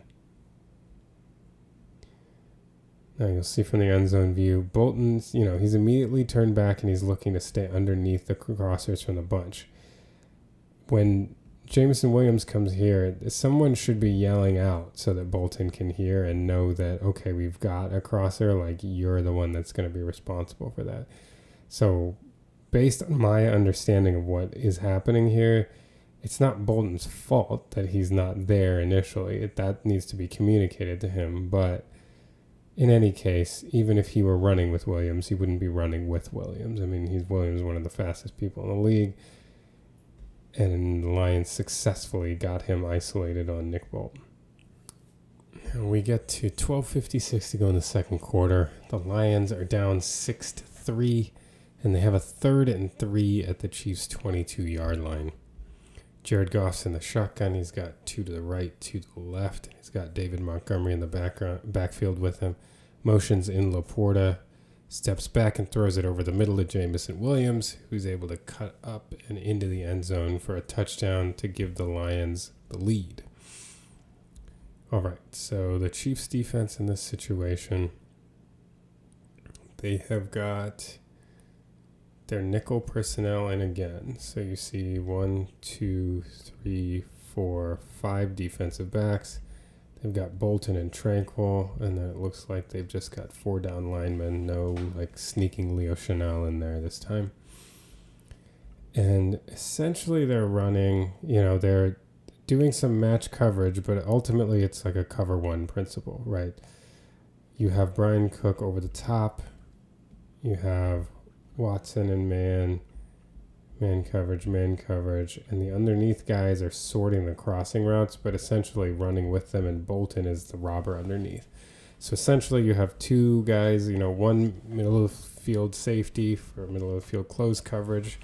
Now you'll see from the end zone view, Bolton's, he's immediately turned back and he's looking to stay underneath the crossers from the bunch. When Jameson Williams comes here, someone should be yelling out so that Bolton can hear and know that, okay, we've got a crosser, like you're the one that's going to be responsible for that. So based on my understanding of what is happening here, it's not Bolton's fault that he's not there initially. That needs to be communicated to him, but in any case, even if he were running with Williams, he wouldn't be running with Williams. I mean, Williams is one of the fastest people in the league. And the Lions successfully got him isolated on Nick Bolton. And we get to 12:56 to go in the second quarter. The Lions are down 6-3, and they have a 3rd and 3 at the Chiefs' 22-yard line. Jared Goff's in the shotgun. He's got 2 to the right, 2 to the left. He's got David Montgomery in the backfield with him. Motions in LaPorta. Steps back and throws it over the middle to Jameson Williams, who's able to cut up and into the end zone for a touchdown to give the Lions the lead. All right, so the Chiefs defense in this situation, they have got their nickel personnel in again. So you see 1, 2, 3, 4, 5 defensive backs. They've got Bolton and Tranquil, and then it looks like they've just got 4 down linemen. No, like, sneaking Leo Chenal in there this time. And essentially they're running, they're doing some match coverage, but ultimately it's like a cover 1 principle, right? You have Brian Cook over the top. You have Watson and man coverage, and the underneath guys are sorting the crossing routes, but essentially running with them, and Bolton is the robber underneath. So essentially you have 2 guys, one middle of the field safety for middle of the field close coverage,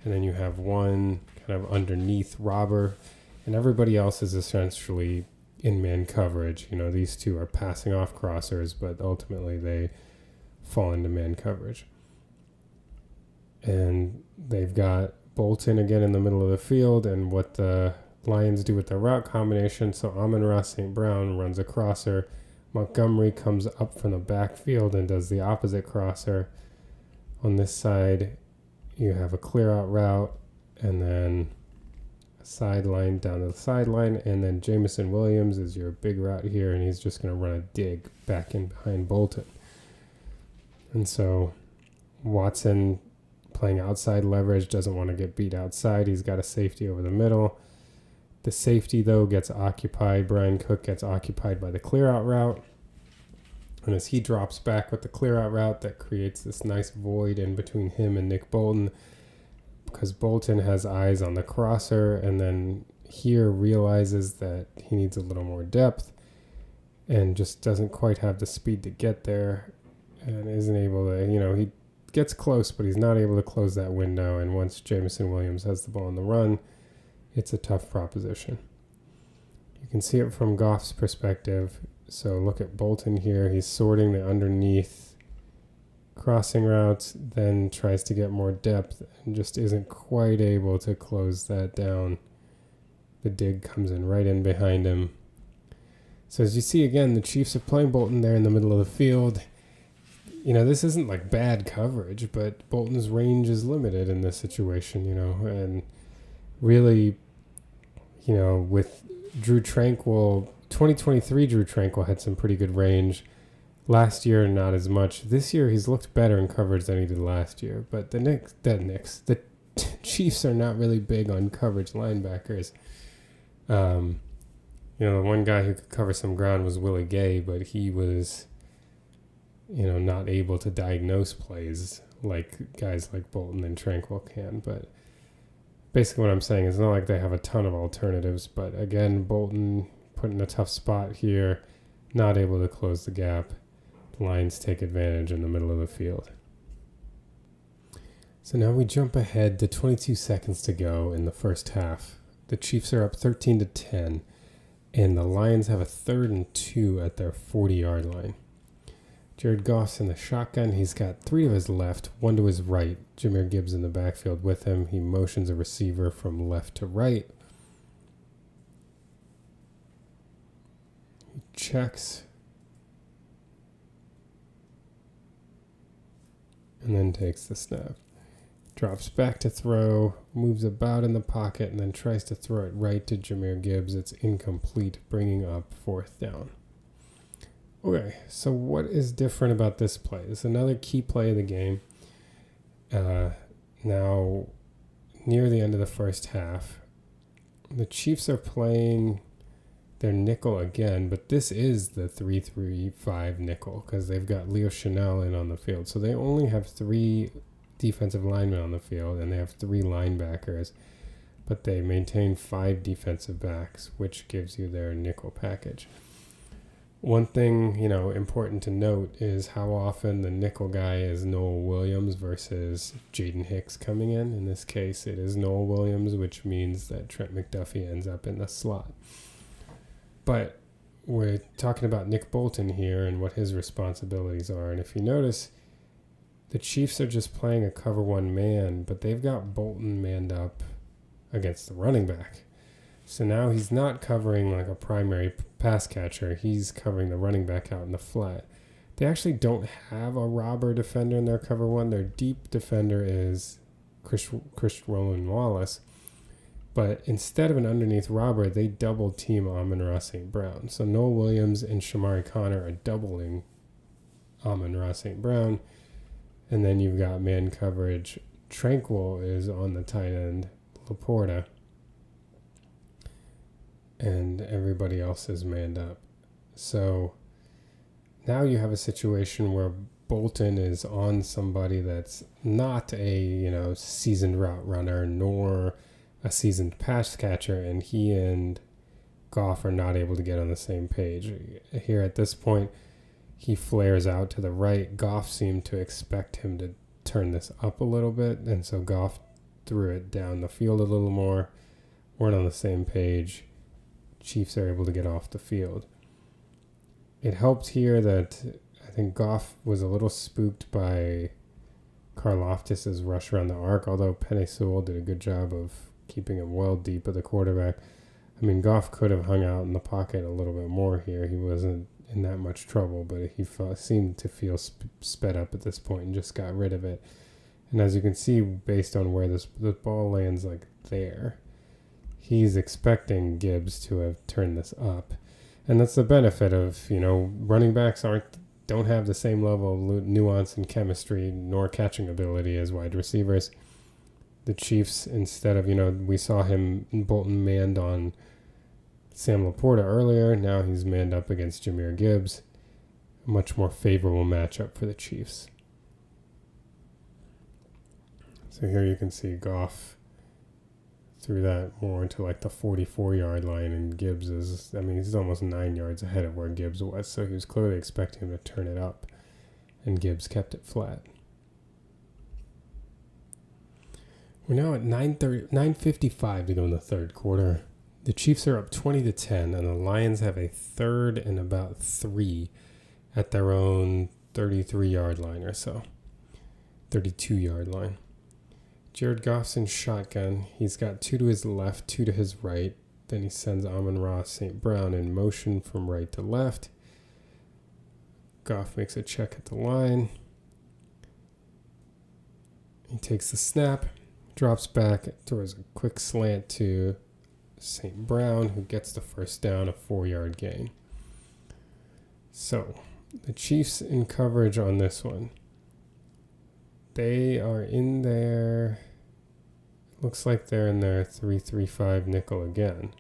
and then you have one kind of underneath robber, and everybody else is essentially in man coverage. These 2 are passing off crossers, but ultimately they fall into man coverage. And they've got Bolton again in the middle of the field, and what the Lions do with the route combination. So Amon-Ra St. Brown runs a crosser. Montgomery comes up from the backfield and does the opposite crosser. On this side, you have a clear out route, and then a sideline down to the sideline, and then Jameson Williams is your big route here, and he's just going to run a dig back in behind Bolton. And so Watson, playing outside leverage, doesn't want to get beat outside. He's got a safety over the middle. The safety, though, gets occupied. Brian Cook gets occupied by the clear-out route. And as he drops back with the clear-out route, that creates this nice void in between him and Nick Bolton, because Bolton has eyes on the crosser, and then here realizes that he needs a little more depth and just doesn't quite have the speed to get there, and isn't able to, he gets close, but he's not able to close that window. And once Jameson Williams has the ball on the run, it's a tough proposition. You can see it from Goff's perspective. So look at Bolton here. He's sorting the underneath crossing routes, then tries to get more depth and just isn't quite able to close that down. The dig comes in right in behind him. So as you see again, the Chiefs are playing Bolton there in the middle of the field. This isn't like bad coverage, but Bolton's range is limited in this situation, and really, with Drew Tranquil, 2023 Drew Tranquil had some pretty good range. Last year, not as much. This year, he's looked better in coverage than he did last year, but the Chiefs are not really big on coverage linebackers. The one guy who could cover some ground was Willie Gay, but he was not able to diagnose plays like guys like Bolton and Tranquil can. But basically what I'm saying is, it's not like they have a ton of alternatives, but again, Bolton put in a tough spot here, not able to close the gap. The Lions take advantage in the middle of the field. So now we jump ahead to 22 seconds to go in the first half. The Chiefs are up 13-10, and the Lions have a 3rd and 2 at their 40-yard line. Jared Goff's in the shotgun. He's got 3 to his left, 1 to his right. Jahmyr Gibbs in the backfield with him. He motions a receiver from left to right. He checks. And then takes the snap. Drops back to throw, moves about in the pocket, and then tries to throw it right to Jahmyr Gibbs. It's incomplete, bringing up 4th down. Okay, so what is different about this play? This is another key play of the game. Now, near the end of the first half, the Chiefs are playing their nickel again, but this is the 3-3-5 nickel because they've got Leo Chanel in on the field. So they only have 3 defensive linemen on the field, and they have 3 linebackers, but they maintain 5 defensive backs, which gives you their nickel package. One thing, important to note is how often the nickel guy is Noel Williams versus Jaden Hicks coming in. In this case, it is Noel Williams, which means that Trent McDuffie ends up in the slot. But we're talking about Nick Bolton here and what his responsibilities are. And if you notice, the Chiefs are just playing a cover 1 man, but they've got Bolton manned up against the running back. So now he's not covering like a primary pass catcher. He's covering the running back out in the flat. They actually don't have a robber defender in their cover 1. Their deep defender is Chris Roland Wallace. But instead of an underneath robber, they double team Amon-Ra St. Brown. So Noel Williams and Shamari Connor are doubling Amon-Ra St. Brown. And then you've got man coverage. Tranquil is on the tight end, LaPorta. And everybody else is manned up. So now you have a situation where Bolton is on somebody that's not a, seasoned route runner nor a seasoned pass catcher, and he and Goff are not able to get on the same page. Here at this point, he flares out to the right. Goff seemed to expect him to turn this up a little bit, and so Goff threw it down the field a little more. Weren't on the same page. Chiefs are able to get off the field. It helped here that I think Goff was a little spooked by Karlaftis' rush around the arc, although Penei Sewell did a good job of keeping him well deep of the quarterback. I mean, Goff could have hung out in the pocket a little bit more here. He wasn't in that much trouble, but he seemed to feel sped up at this point and just got rid of it. And as you can see, based on where the ball lands like there, he's expecting Gibbs to have turned this up. And that's the benefit of, running backs don't have the same level of nuance and chemistry nor catching ability as wide receivers. The Chiefs, instead of, we saw him in Bolton manned on Sam LaPorta earlier. Now he's manned up against Jahmyr Gibbs. A much more favorable matchup for the Chiefs. So here you can see Goff threw that more into like the 44-yard line, and Gibbs he's almost 9 yards ahead of where Gibbs was, so he was clearly expecting him to turn it up, and Gibbs kept it flat. We're now at 9:55 to go in the third quarter. The Chiefs are up 20-10, and the Lions have a 3rd and about 3 at their own 33-yard line or so, 32-yard line. Jared Goff's in shotgun. He's got 2 to his left, 2 to his right. Then he sends Amon-Ra St. Brown in motion from right to left. Goff makes a check at the line. He takes the snap, drops back, throws a quick slant to St. Brown, who gets the first down, a 4-yard gain. So, the Chiefs in coverage on this one. They are in there. Looks like they're in their 3-3-5 nickel again.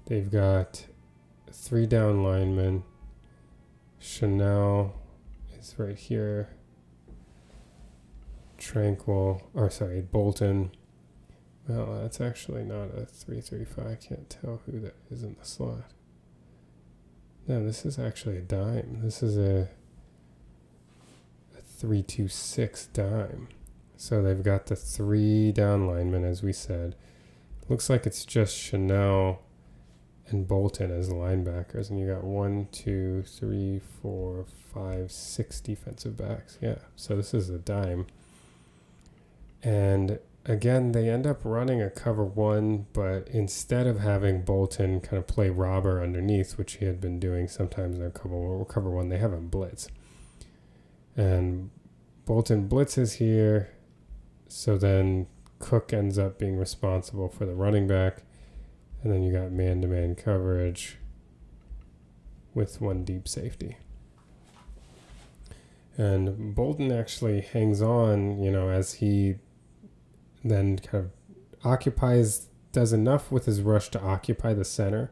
They've got 3 down linemen. Chanel is right here. Bolton. Well, that's actually not a 3-3-5. I can't tell who that is in the slot. No, this is actually a dime. This is a 3-2-6 dime. So they've got the 3 down linemen, as we said. Looks like it's just Chanel and Bolton as linebackers, and you got 1, 2, 3, 4, 5, 6 defensive backs. Yeah, so this is a dime. And again, they end up running a cover 1, but instead of having Bolton kind of play robber underneath, which he had been doing sometimes in their cover 1, they have him blitz. And Bolton blitzes here, so then Cook ends up being responsible for the running back, and then you got man-to-man coverage with 1 deep safety. And Bolton actually hangs on, as he then kind of occupies does enough with his rush to occupy the center,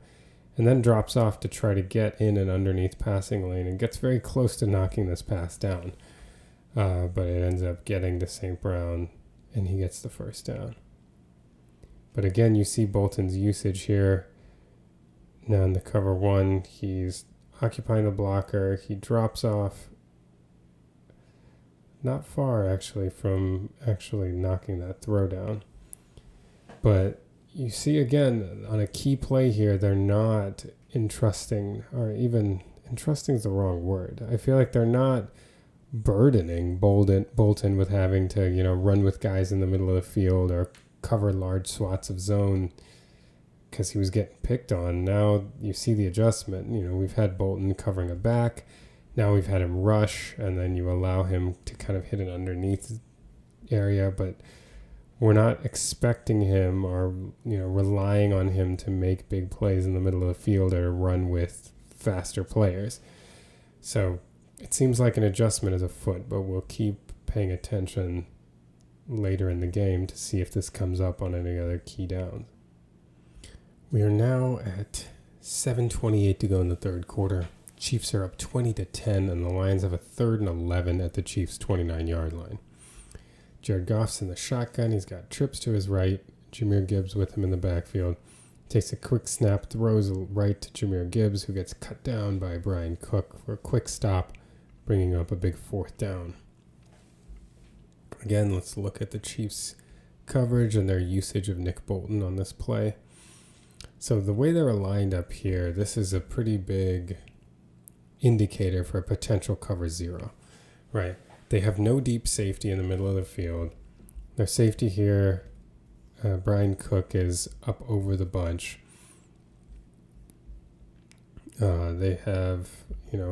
and then drops off to try to get in an underneath passing lane and gets very close to knocking this pass down. But it ends up getting to St. Brown, and he gets the first down. But again, you see Bolton's usage here. Now in the cover one, he's occupying the blocker. He drops off not far, actually, from actually knocking that throw down. But you see, again, on a key play here, they're not entrusting, or even entrusting is the wrong word. I feel like they're not burdening Bolton with having to, run with guys in the middle of the field or cover large swaths of zone because he was getting picked on. Now you see the adjustment. We've had Bolton covering a back. Now we've had him rush, and then you allow him to kind of hit an underneath area, but we're not expecting him or, relying on him to make big plays in the middle of the field or run with faster players. So it seems like an adjustment is afoot, but we'll keep paying attention later in the game to see if this comes up on any other key downs. We are now at 7:28 to go in the third quarter. Chiefs are up 20-10, and the Lions have a 3rd and 11 at the Chiefs' 29-yard line. Jared Goff's in the shotgun. He's got trips to his right. Jahmyr Gibbs with him in the backfield. Takes a quick snap, throws right to Jahmyr Gibbs, who gets cut down by Brian Cook for a quick stop, bringing up a big 4th down. Again, let's look at the Chiefs' coverage and their usage of Nick Bolton on this play. So the way they're aligned up here, this is a pretty big indicator for a potential cover 0, right? They have no deep safety in the middle of the field. Their safety here, Brian Cook, is up over the bunch. They have,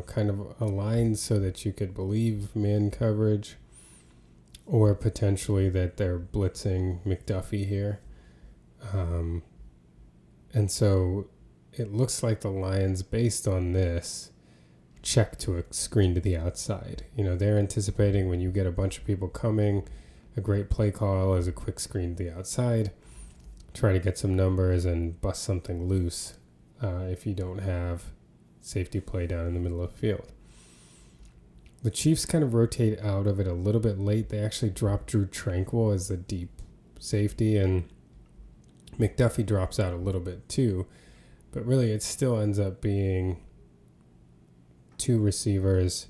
kind of aligned so that you could believe man coverage, or potentially that they're blitzing McDuffie here. And so it looks like the Lions, based on this, check to a screen to the outside. They're anticipating when you get a bunch of people coming, a great play call is a quick screen to the outside, try to get some numbers and bust something loose if you don't have safety play down in the middle of the field. The Chiefs kind of rotate out of it a little bit late. They actually drop Drew Tranquil as the deep safety, and McDuffie drops out a little bit too, but really it still ends up being 2 receivers,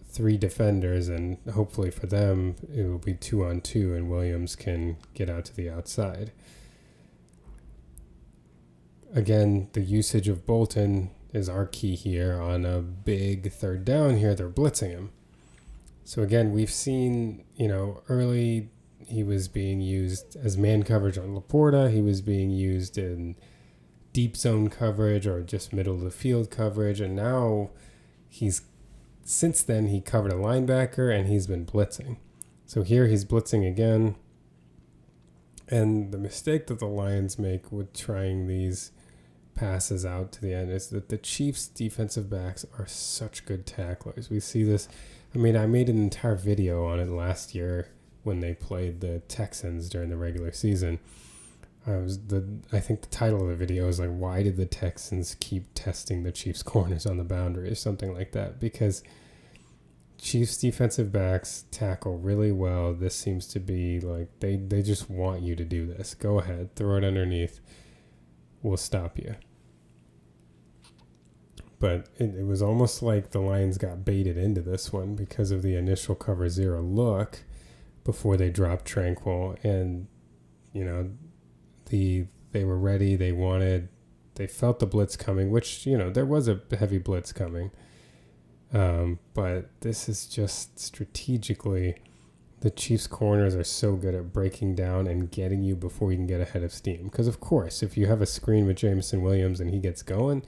3 defenders, and hopefully for them it will be 2-on-2 and Williams can get out to the outside. Again, the usage of Bolton is our key here. On a big 3rd down here, they're blitzing him. So again, we've seen, early he was being used as man coverage on LaPorta. He was being used in deep zone coverage or just middle of the field coverage. And now since then he covered a linebacker and he's been blitzing. So here he's blitzing again. And the mistake that the Lions make with trying these passes out to the end is that the Chiefs' defensive backs are such good tacklers. We see this. I made an entire video on it last year when they played the Texans during the regular season. I think the title of the video is like, why did the Texans keep testing the Chiefs corners on the boundary or something like that? Because Chiefs defensive backs tackle really well. This seems to be like they just want you to do this. Go ahead, throw it underneath. We'll stop you. But it was almost like the Lions got baited into this one because of the initial cover 0 look before they dropped Tranquil, and they were ready. They felt the blitz coming, which there was a heavy blitz coming. But this is just strategically, the Chiefs corners are so good at breaking down and getting you before you can get ahead of steam. Because of course, if you have a screen with Jameson Williams and he gets going,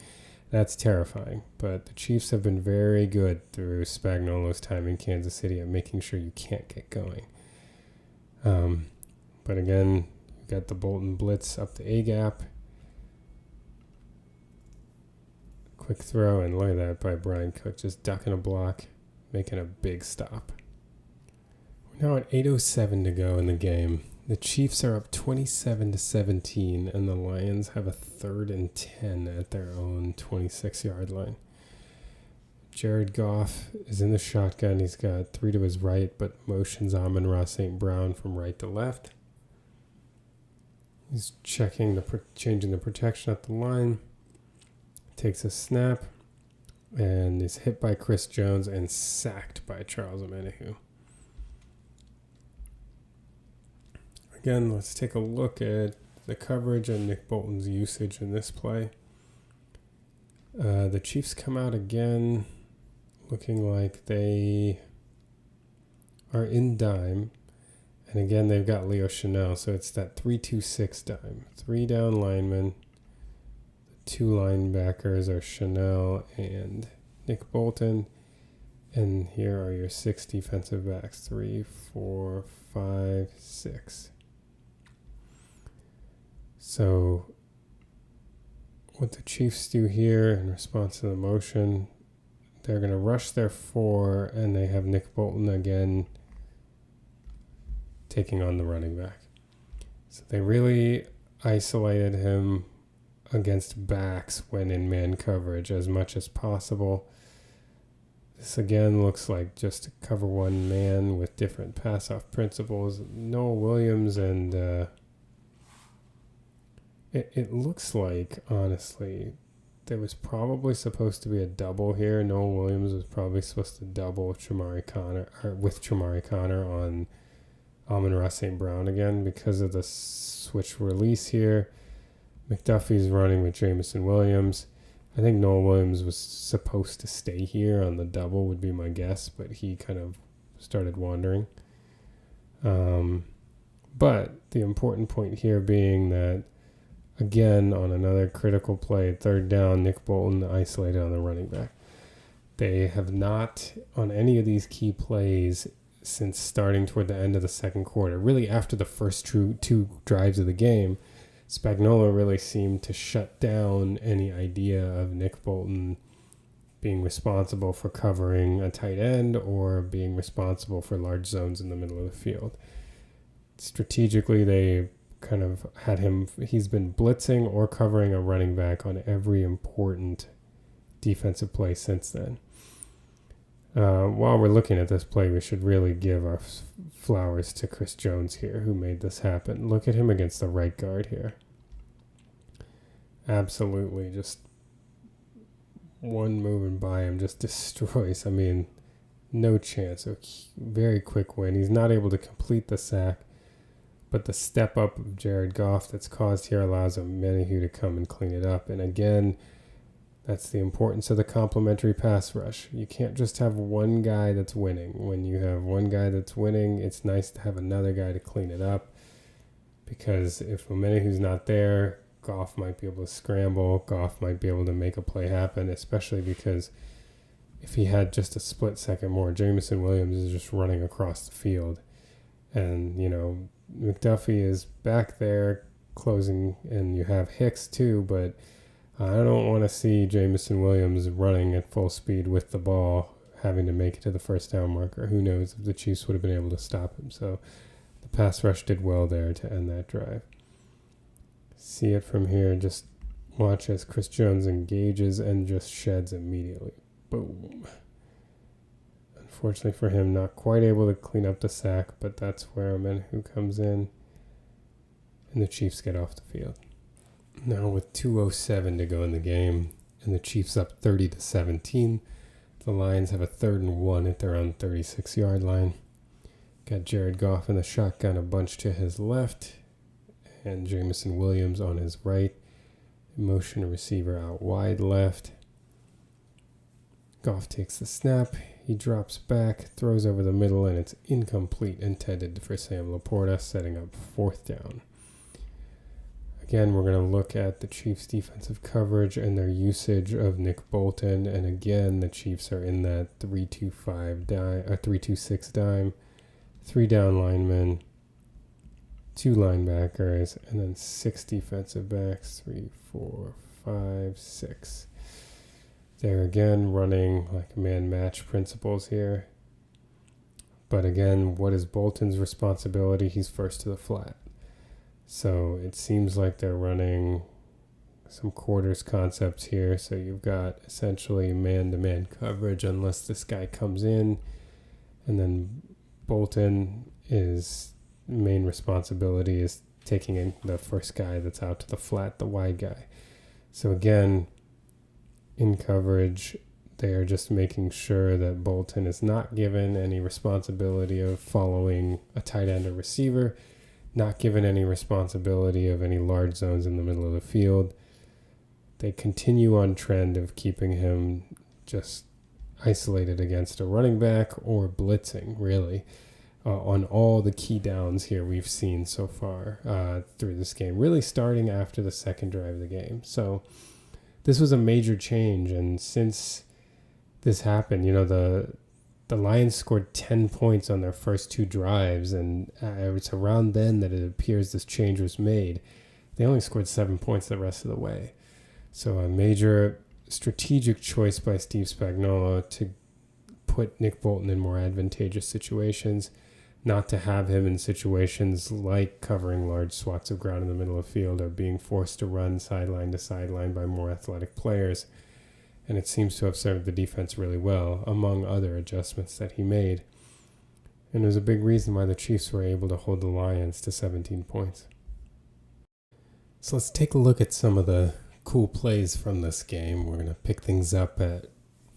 that's terrifying. But the Chiefs have been very good through Spagnuolo's time in Kansas City at making sure you can't get going. But again, you got the Bolton blitz up the A-gap. Quick throw, and look at that by Brian Cook, just ducking a block, making a big stop. We're now at 8:07 to go in the game. The Chiefs are up 27-17, and the Lions have a 3rd and 10 at their own 26-yard line. Jared Goff is in the shotgun. He's got 3 to his right, but motions Amon-Ra St. Brown from right to left. He's changing the protection at the line. Takes a snap, and is hit by Chris Jones and sacked by Charles Omenihu. Again, let's take a look at the coverage and Nick Bolton's usage in this play. The Chiefs come out again looking like they are in dime. And again, they've got Leo Chanel, so it's that 3-2-6 dime. 3 down linemen. The 2 linebackers are Chanel and Nick Bolton. And here are your 6 defensive backs. 3, 4, 5, 6. So what the Chiefs do here in response to the motion, they're going to rush their 4, and they have Nick Bolton again taking on the running back. So they really isolated him against backs when in man coverage as much as possible. This again looks like just a cover 1 man with different pass-off principles. Noah Williams and it looks like, honestly, there was probably supposed to be a double here. Noah Williams was probably supposed to double Chamari Connor on Amon-Ra St. Brown again because of the switch release here. McDuffie's running with Jamison Williams. I think Noah Williams was supposed to stay here on the double would be my guess, but he kind of started wandering. But the important point here being that, again, on another critical play, 3rd down, Nick Bolton isolated on the running back. They have not, on any of these key plays, since starting toward the end of the second quarter, really after the first 2 drives of the game, Spagnuolo really seemed to shut down any idea of Nick Bolton being responsible for covering a tight end or being responsible for large zones in the middle of the field. Strategically, they kind of had him, he's been blitzing or covering a running back on every important defensive play since then. While we're looking at this play, we should really give our flowers to Chris Jones here, who made this happen. Look at him against the right guard here. Absolutely, just one moving by him just destroys. I mean, no chance. A very quick win. He's not able to complete the sack, but the step up of Jared Goff that's caused here allows Omenihu to come and clean it up. And again, that's the importance of the complementary pass rush. You can't just have one guy that's winning. When you have one guy that's winning, it's nice to have another guy to clean it up. Because if Omenihu's not there, Goff might be able to scramble. Goff might be able to make a play happen, especially because if he had just a split second more, Jamison Williams is just running across the field. And, you know, McDuffie is back there closing, and you have Hicks too, but I don't want to see Jamison Williams running at full speed with the ball, having to make it to the first down marker. Who knows if the Chiefs would have been able to stop him. So the pass rush did well there to end that drive. See it from here. Just watch as Chris Jones engages and just sheds immediately. Boom. Unfortunately for him, not quite able to clean up the sack, but that's where Omenihu comes in, and the Chiefs get off the field. Now with 2:07 to go in the game, and the Chiefs up 30-17, the Lions have a 3rd and 1 at their own 36-yard line. Got Jared Goff in the shotgun, a bunch to his left, and Jamison Williams on his right. Motion receiver out wide left. Goff takes the snap. He drops back, throws over the middle, and it's incomplete, intended for Sam LaPorta, setting up 4th down. Again, we're going to look at the Chiefs' defensive coverage and their usage of Nick Bolton. And again, the Chiefs are in that 3-2-5 dime, or 3-2-6 dime, 3 down linemen, 2 linebackers, and then 6 defensive backs. 3, 4, 5, 6. They're again running like man match principles here. But again, what is Bolton's responsibility? He's first to the flat. So it seems like they're running some quarters concepts here. So you've got essentially man-to-man coverage unless this guy comes in. And then Bolton is main responsibility is taking in the first guy that's out to the flat, the wide guy. So again, in coverage, they are just making sure that Bolton is not given any responsibility of following a tight end or receiver, not given any responsibility of any large zones in the middle of the field. They continue on trend of keeping him just isolated against a running back or blitzing, really, on all the key downs here we've seen so far through this game, really starting after the second drive of the game. So this was a major change, and since this happened, the Lions scored 10 points on their first two drives, and it's around then that it appears this change was made. They only scored 7 points the rest of the way. So a major strategic choice by Steve Spagnuolo to put Nick Bolton in more advantageous situations, not to have him in situations like covering large swaths of ground in the middle of the field or being forced to run sideline to sideline by more athletic players. And it seems to have served the defense really well, among other adjustments that he made. And it was a big reason why the Chiefs were able to hold the Lions to 17 points. So let's take a look at some of the cool plays from this game. We're going to pick things up at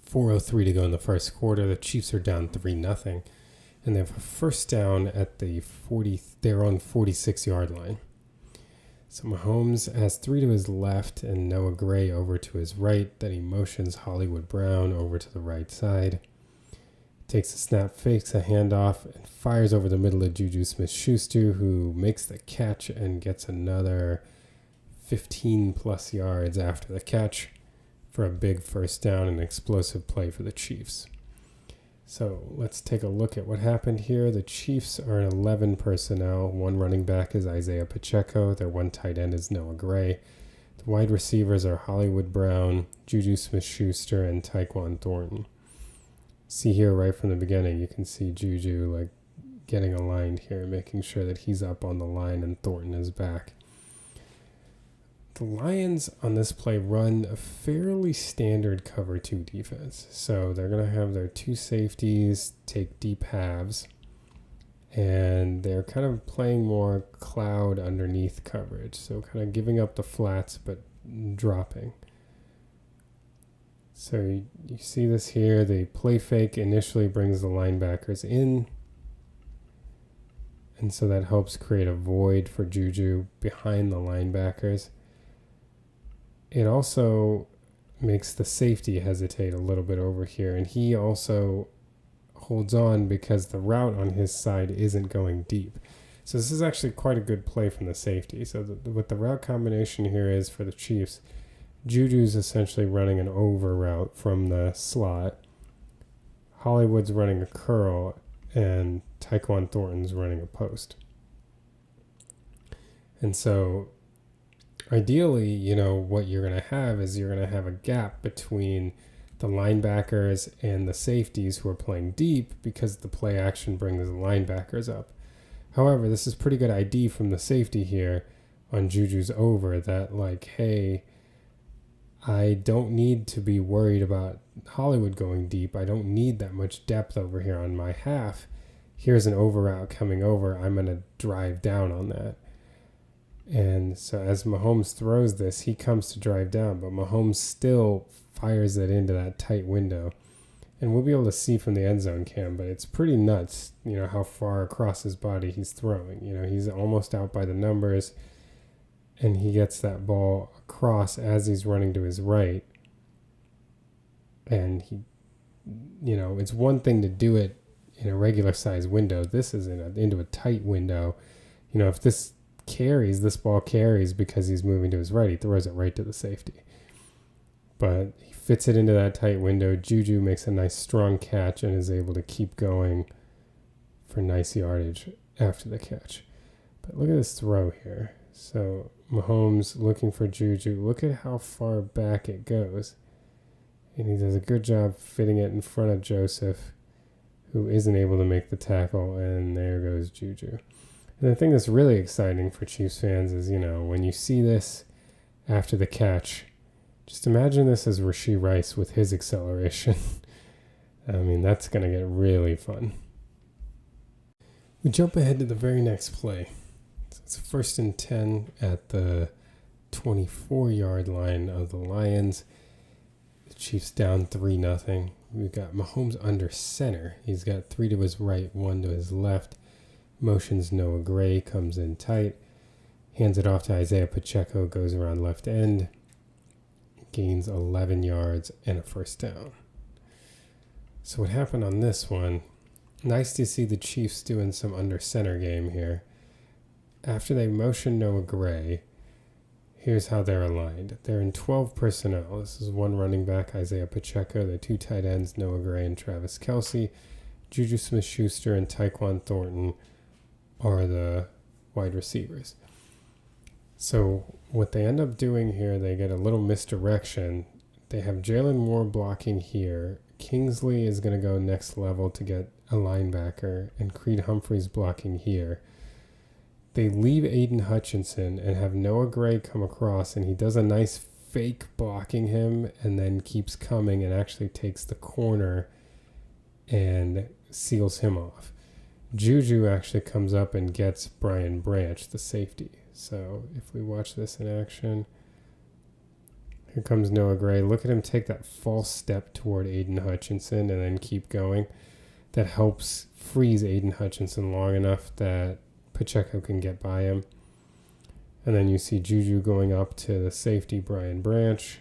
4:03 to go in the first quarter. The Chiefs are down 3-0, and they have a first down at the 40. They're on 46-yard line. So Mahomes has 3 to his left and Noah Gray over to his right. Then he motions Hollywood Brown over to the right side. Takes a snap, fakes a handoff, and fires over the middle of Juju Smith-Schuster, who makes the catch and gets another 15-plus yards after the catch for a big first down and explosive play for the Chiefs. So let's take a look at what happened here. The Chiefs are in 11 personnel. One running back is Isaiah Pacheco. Their one tight end is Noah Gray. The wide receivers are Hollywood Brown, Juju Smith-Schuster, and Tyquan Thornton. See here right from the beginning, you can see Juju getting aligned here, making sure that he's up on the line and Thornton is back. The Lions on this play run a fairly standard cover 2 defense. So they're going to have their 2 safeties take deep halves, and they're kind of playing more cloud underneath coverage. So kind of giving up the flats but dropping. So you see this here. The play fake initially brings the linebackers in, and so that helps create a void for Juju behind the linebackers. It also makes the safety hesitate a little bit over here, and he also holds on because the route on his side isn't going deep. So this is actually quite a good play from the safety. So what the route combination here is for the Chiefs, Juju's essentially running an over route from the slot, Hollywood's running a curl, and Tyquan Thornton's running a post. And so ideally, what you're going to have is you're going to have a gap between the linebackers and the safeties who are playing deep because the play action brings the linebackers up. However, this is pretty good ID from the safety here on Juju's over that, hey, I don't need to be worried about Hollywood going deep. I don't need that much depth over here on my half. Here's an over route coming over. I'm going to drive down on that. And so as Mahomes throws this, he comes to drive down, but Mahomes still fires it into that tight window. And we'll be able to see from the end zone cam, but it's pretty nuts, how far across his body he's throwing. He's almost out by the numbers, and he gets that ball across as he's running to his right. And he, it's one thing to do it in a regular size window. This is into a tight window. If this ball carries because he's moving to his right, he throws it right to the safety. But he fits it into that tight window. Juju makes a nice strong catch and is able to keep going for nice yardage after the catch. But look at this throw here. So Mahomes looking for Juju. Look at how far back it goes. And he does a good job fitting it in front of Joseph. who isn't able to make the tackle, and there goes Juju. And the thing that's really exciting for Chiefs fans is, when you see this after the catch, just imagine this as Rashee Rice with his acceleration. I mean, that's going to get really fun. We jump ahead to the very next play. So it's 1st and 10 at the 24-yard line of the Lions. The Chiefs down 3-0. We've got Mahomes under center. He's got 3 to his right, 1 to his left. Motions Noah Gray, comes in tight. Hands it off to Isaiah Pacheco, goes around left end. Gains 11 yards and a 1st down. So what happened on this one, nice to see the Chiefs doing some under center game here. After they motion Noah Gray, here's how they're aligned. They're in 12 personnel. This is 1 running back, Isaiah Pacheco. The 2 tight ends, Noah Gray and Travis Kelce. Juju Smith-Schuster and Tyquan Thornton are the wide receivers. So what they end up doing here, they get a little misdirection. They have Jalen Moore blocking here. Kingsley is going to go next level to get a linebacker, and Creed Humphreys blocking here. They leave Aiden Hutchinson and have Noah Gray come across, and he does a nice fake blocking him and then keeps coming and actually takes the corner and seals him off. Juju actually comes up and gets Brian Branch, the safety. So if we watch this in action, here comes Noah Gray. Look at him take that false step toward Aiden Hutchinson and then keep going. That helps freeze Aiden Hutchinson long enough that Pacheco can get by him. And then you see Juju going up to the safety, Brian Branch.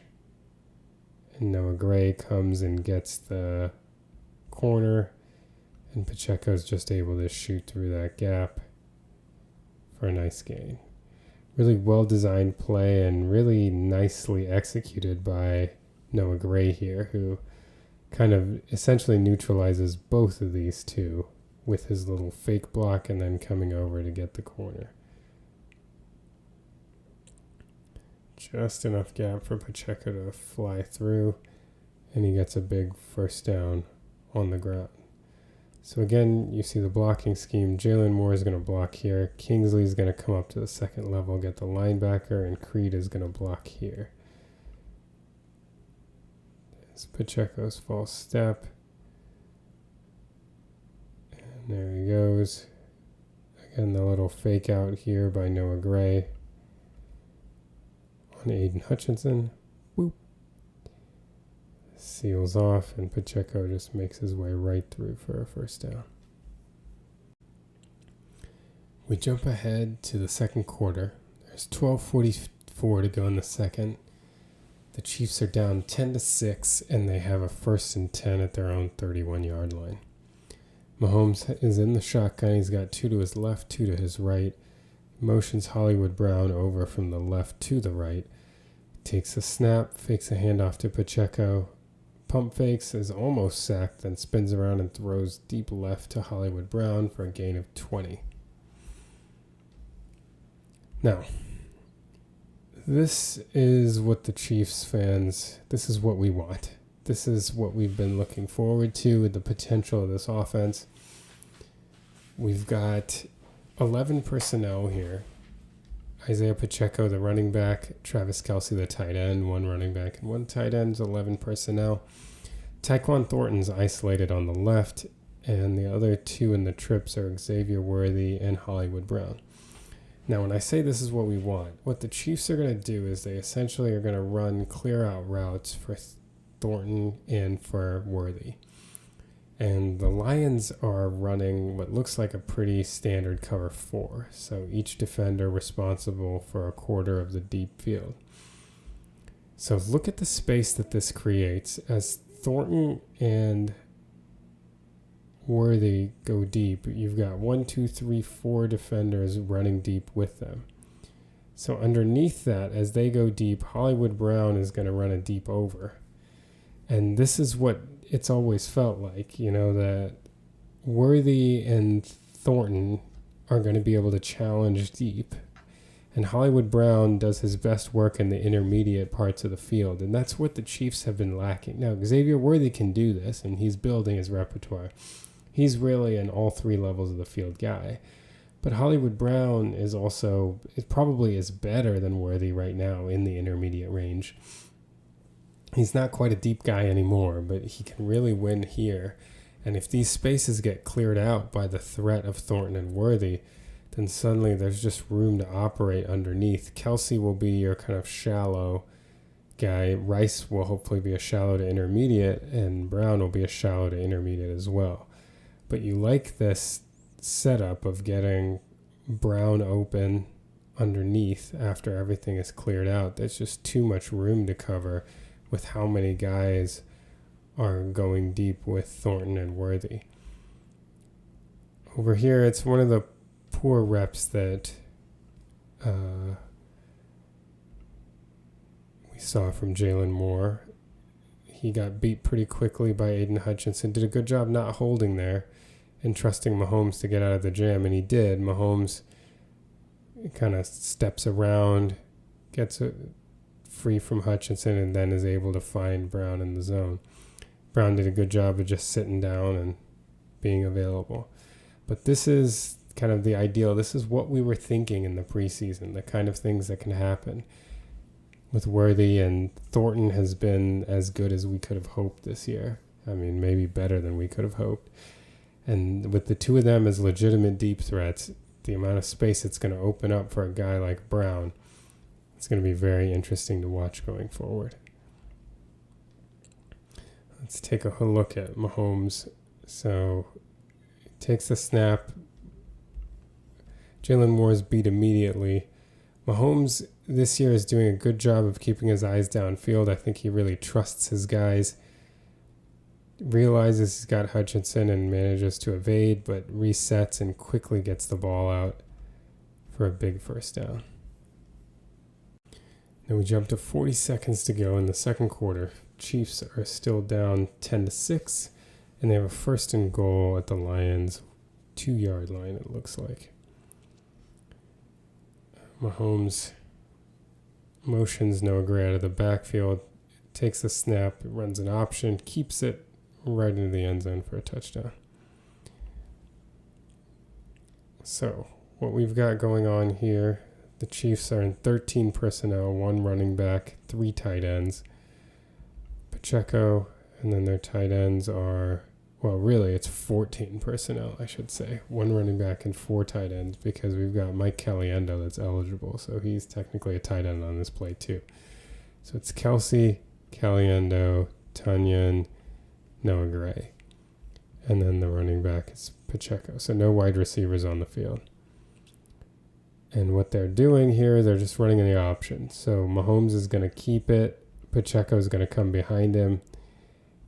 And Noah Gray comes and gets the corner. And Pacheco's just able to shoot through that gap for a nice gain. Really well-designed play and really nicely executed by Noah Gray here, who kind of essentially neutralizes both of these two with his little fake block and then coming over to get the corner. Just enough gap for Pacheco to fly through, and he gets a big 1st down on the ground. So again, you see the blocking scheme. Jalen Moore is going to block here. Kingsley is going to come up to the 2nd level, get the linebacker, and Creed is going to block here. There's Pacheco's false step. And there he goes. Again, the little fake out here by Noah Gray on Aiden Hutchinson. Boop. Seals off, and Pacheco just makes his way right through for a 1st down. We jump ahead to the 2nd quarter. There's 12:44 to go in the 2nd. The Chiefs are down 10-6, and they have a 1st and 10 at their own 31-yard line. Mahomes is in the shotgun. He's got 2 to his left, 2 to his right. Motions Hollywood Brown over from the left to the right. Takes a snap, fakes a handoff to Pacheco. Pump fakes, is almost sacked, then spins around and throws deep left to Hollywood Brown for a gain of 20. Now, this is what the Chiefs fans, this is what we want. This is what we've been looking forward to with the potential of this offense. We've got 11 personnel here. Isaiah Pacheco, the running back, Travis Kelce, the tight end, 1 running back and 1 tight end, 11 personnel. Tyquan Thornton's isolated on the left, and the other 2 in the trips are Xavier Worthy and Hollywood Brown. Now, when I say this is what we want, what the Chiefs are going to do is they essentially are going to run clear-out routes for Thornton and for Worthy. And the Lions are running what looks like a pretty standard cover 4. So each defender responsible for a quarter of the deep field. So look at the space that this creates. As Thornton and Worthy go deep, you've got 4 defenders running deep with them. So underneath that, as they go deep, Hollywood Brown is going to run a deep over. And this is what it's always felt like, that Worthy and Thornton are going to be able to challenge deep. And Hollywood Brown does his best work in the intermediate parts of the field. And that's what the Chiefs have been lacking. Now, Xavier Worthy can do this, and he's building his repertoire. He's really an all three levels of the field guy. But Hollywood Brown is probably is better than Worthy right now in the intermediate range. He's not quite a deep guy anymore, but he can really win here. And if these spaces get cleared out by the threat of Thornton and Worthy, then suddenly there's just room to operate underneath. Kelsey will be your kind of shallow guy. Rice will hopefully be a shallow to intermediate, and Brown will be a shallow to intermediate as well. But you like this setup of getting Brown open underneath after everything is cleared out. There's just too much room to cover with how many guys are going deep with Thornton and Worthy. Over here, it's one of the poor reps that we saw from Jalen Moore. He got beat pretty quickly by Aiden Hutchinson. Did a good job not holding there and trusting Mahomes to get out of the jam, and he did. Mahomes kind of steps around, gets free from Hutchinson, and then is able to find Brown in the zone. Brown did a good job of just sitting down and being available. But this is kind of the ideal. This is what we were thinking in the preseason, the kind of things that can happen with Worthy, and Thornton has been as good as we could have hoped this year. I mean, maybe better than we could have hoped. And with the two of them as legitimate deep threats, the amount of space it's going to open up for a guy like Brown, it's going to be very interesting to watch going forward. Let's take a look at Mahomes. So, he takes the snap. Jalen Moore is beat immediately. Mahomes this year is doing a good job of keeping his eyes downfield. I think he really trusts his guys. Realizes he's got Hutchinson and manages to evade, but resets and quickly gets the ball out for a big first down. Then we jump to 40 seconds to go in the second quarter. Chiefs are still down 10-6, and they have a first and goal at the Lions' 2-yard line, it looks like. Mahomes motions Noah Gray out of the backfield, takes the snap, runs an option, keeps it right into the end zone for a touchdown. So, what we've got going on here, the Chiefs are in 13 personnel, 1 running back, 3 tight ends. Pacheco, and then their tight ends are, well, really it's 14 personnel, I should say. 1 running back and 4 tight ends, because we've got Mike Caliendo that's eligible, so he's technically a tight end on this play too. So it's Kelsey, Caliendo, Tunyon, Noah Gray. And then the running back is Pacheco. So no wide receivers on the field. And what they're doing here, they're just running in the option. So Mahomes is going to keep it. Pacheco is going to come behind him.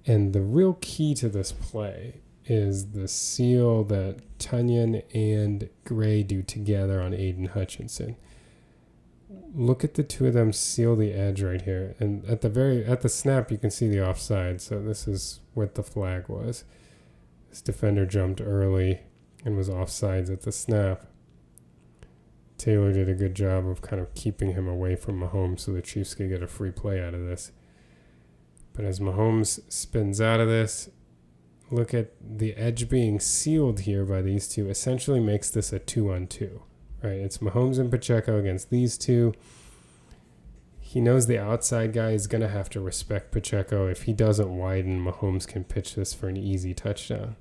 And the real key to this play is the seal that Tunyon and Gray do together on Aiden Hutchinson. Look at the two of them seal the edge right here. And at the snap, you can see the offside. So this is what the flag was. This defender jumped early and was offsides at the snap. Taylor did a good job of kind of keeping him away from Mahomes so the Chiefs could get a free play out of this. But as Mahomes spins out of this, look at the edge being sealed here by these two. Essentially makes this a 2-on-2. Right, it's Mahomes and Pacheco against these two. He knows the outside guy is going to have to respect Pacheco. If he doesn't widen, Mahomes can pitch this for an easy touchdown.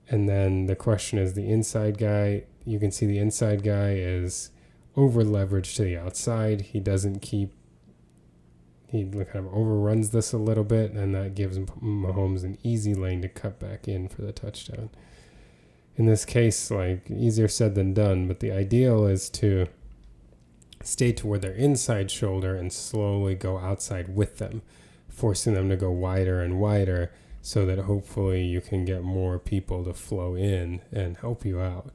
And then the question is the inside guy. You can see the inside guy is over-leveraged to the outside. He kind of overruns this a little bit, and that gives Mahomes an easy lane to cut back in for the touchdown. In this case, like, easier said than done, but the ideal is to stay toward their inside shoulder and slowly go outside with them, forcing them to go wider and wider so that hopefully you can get more people to flow in and help you out.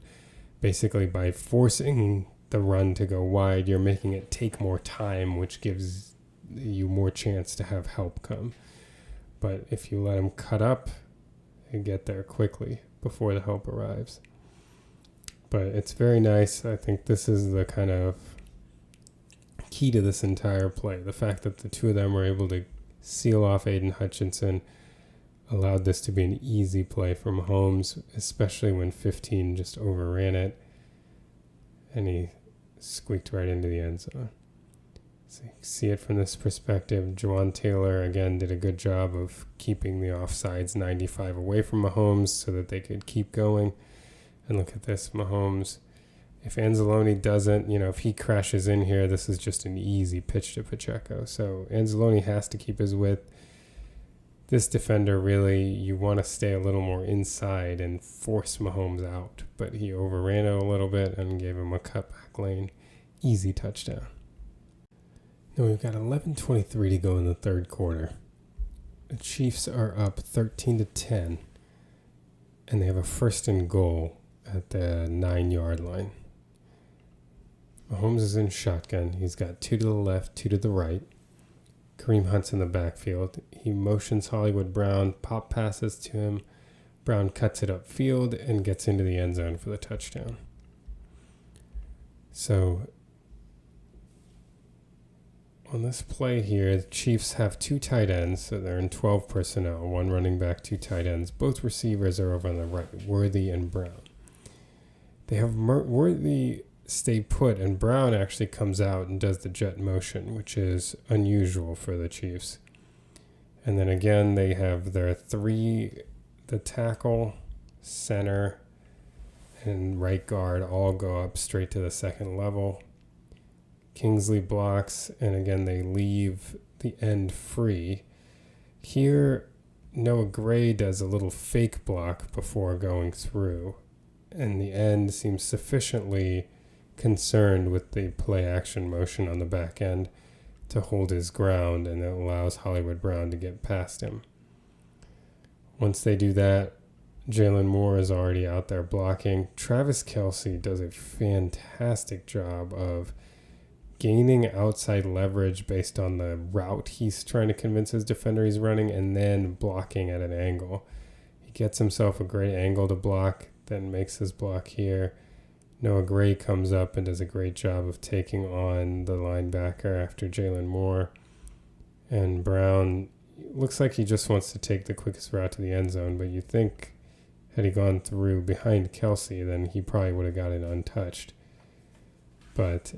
Basically, by forcing the run to go wide, you're making it take more time, which gives you more chance to have help come. But if you let them cut up and get there quickly before the help arrives. But it's very nice. I think this is the kind of key to this entire play. The fact that the two of them were able to seal off Aiden Hutchinson allowed this to be an easy play for Mahomes, especially when 15 just overran it and he squeaked right into the end zone. So you can see it from this perspective. Juwan Taylor, again, did a good job of keeping the offsides 95 away from Mahomes so that they could keep going. And look at this, Mahomes. If Anzalone doesn't, if he crashes in here, this is just an easy pitch to Pacheco. So Anzalone has to keep his width. This defender, really, you want to stay a little more inside and force Mahomes out. But he overran it a little bit and gave him a cutback lane. Easy touchdown. Now we've got 11:23 to go in the third quarter. The Chiefs are up 13-10, and they have a 1st and goal at the 9-yard line. Mahomes is in shotgun. He's got 2 to the left, 2 to the right. Kareem Hunt's in the backfield. He motions Hollywood Brown, pop passes to him. Brown cuts it upfield and gets into the end zone for the touchdown. So on this play here, the Chiefs have 2 tight ends, so they're in 12 personnel, 1 running back, 2 tight ends. Both receivers are over on the right, Worthy and Brown. They have Worthy stay put, and Brown actually comes out and does the jet motion, which is unusual for the Chiefs. And then again, they have their 3, the tackle, center, and right guard all go up straight to the second level. Kingsley blocks, and again, they leave the end free. Here, Noah Gray does a little fake block before going through, and the end seems sufficiently concerned with the play action motion on the back end to hold his ground, and it allows Hollywood Brown to get past him. Once they do that, Jalen Moore is already out there blocking. Travis Kelce does a fantastic job of gaining outside leverage based on the route he's trying to convince his defender he's running, and then blocking at an angle. He gets himself a great angle to block, then makes his block here. Noah Gray comes up and does a great job of taking on the linebacker after Jalen Moore. And Brown looks like he just wants to take the quickest route to the end zone, but you think had he gone through behind Kelce, then he probably would have got it untouched. But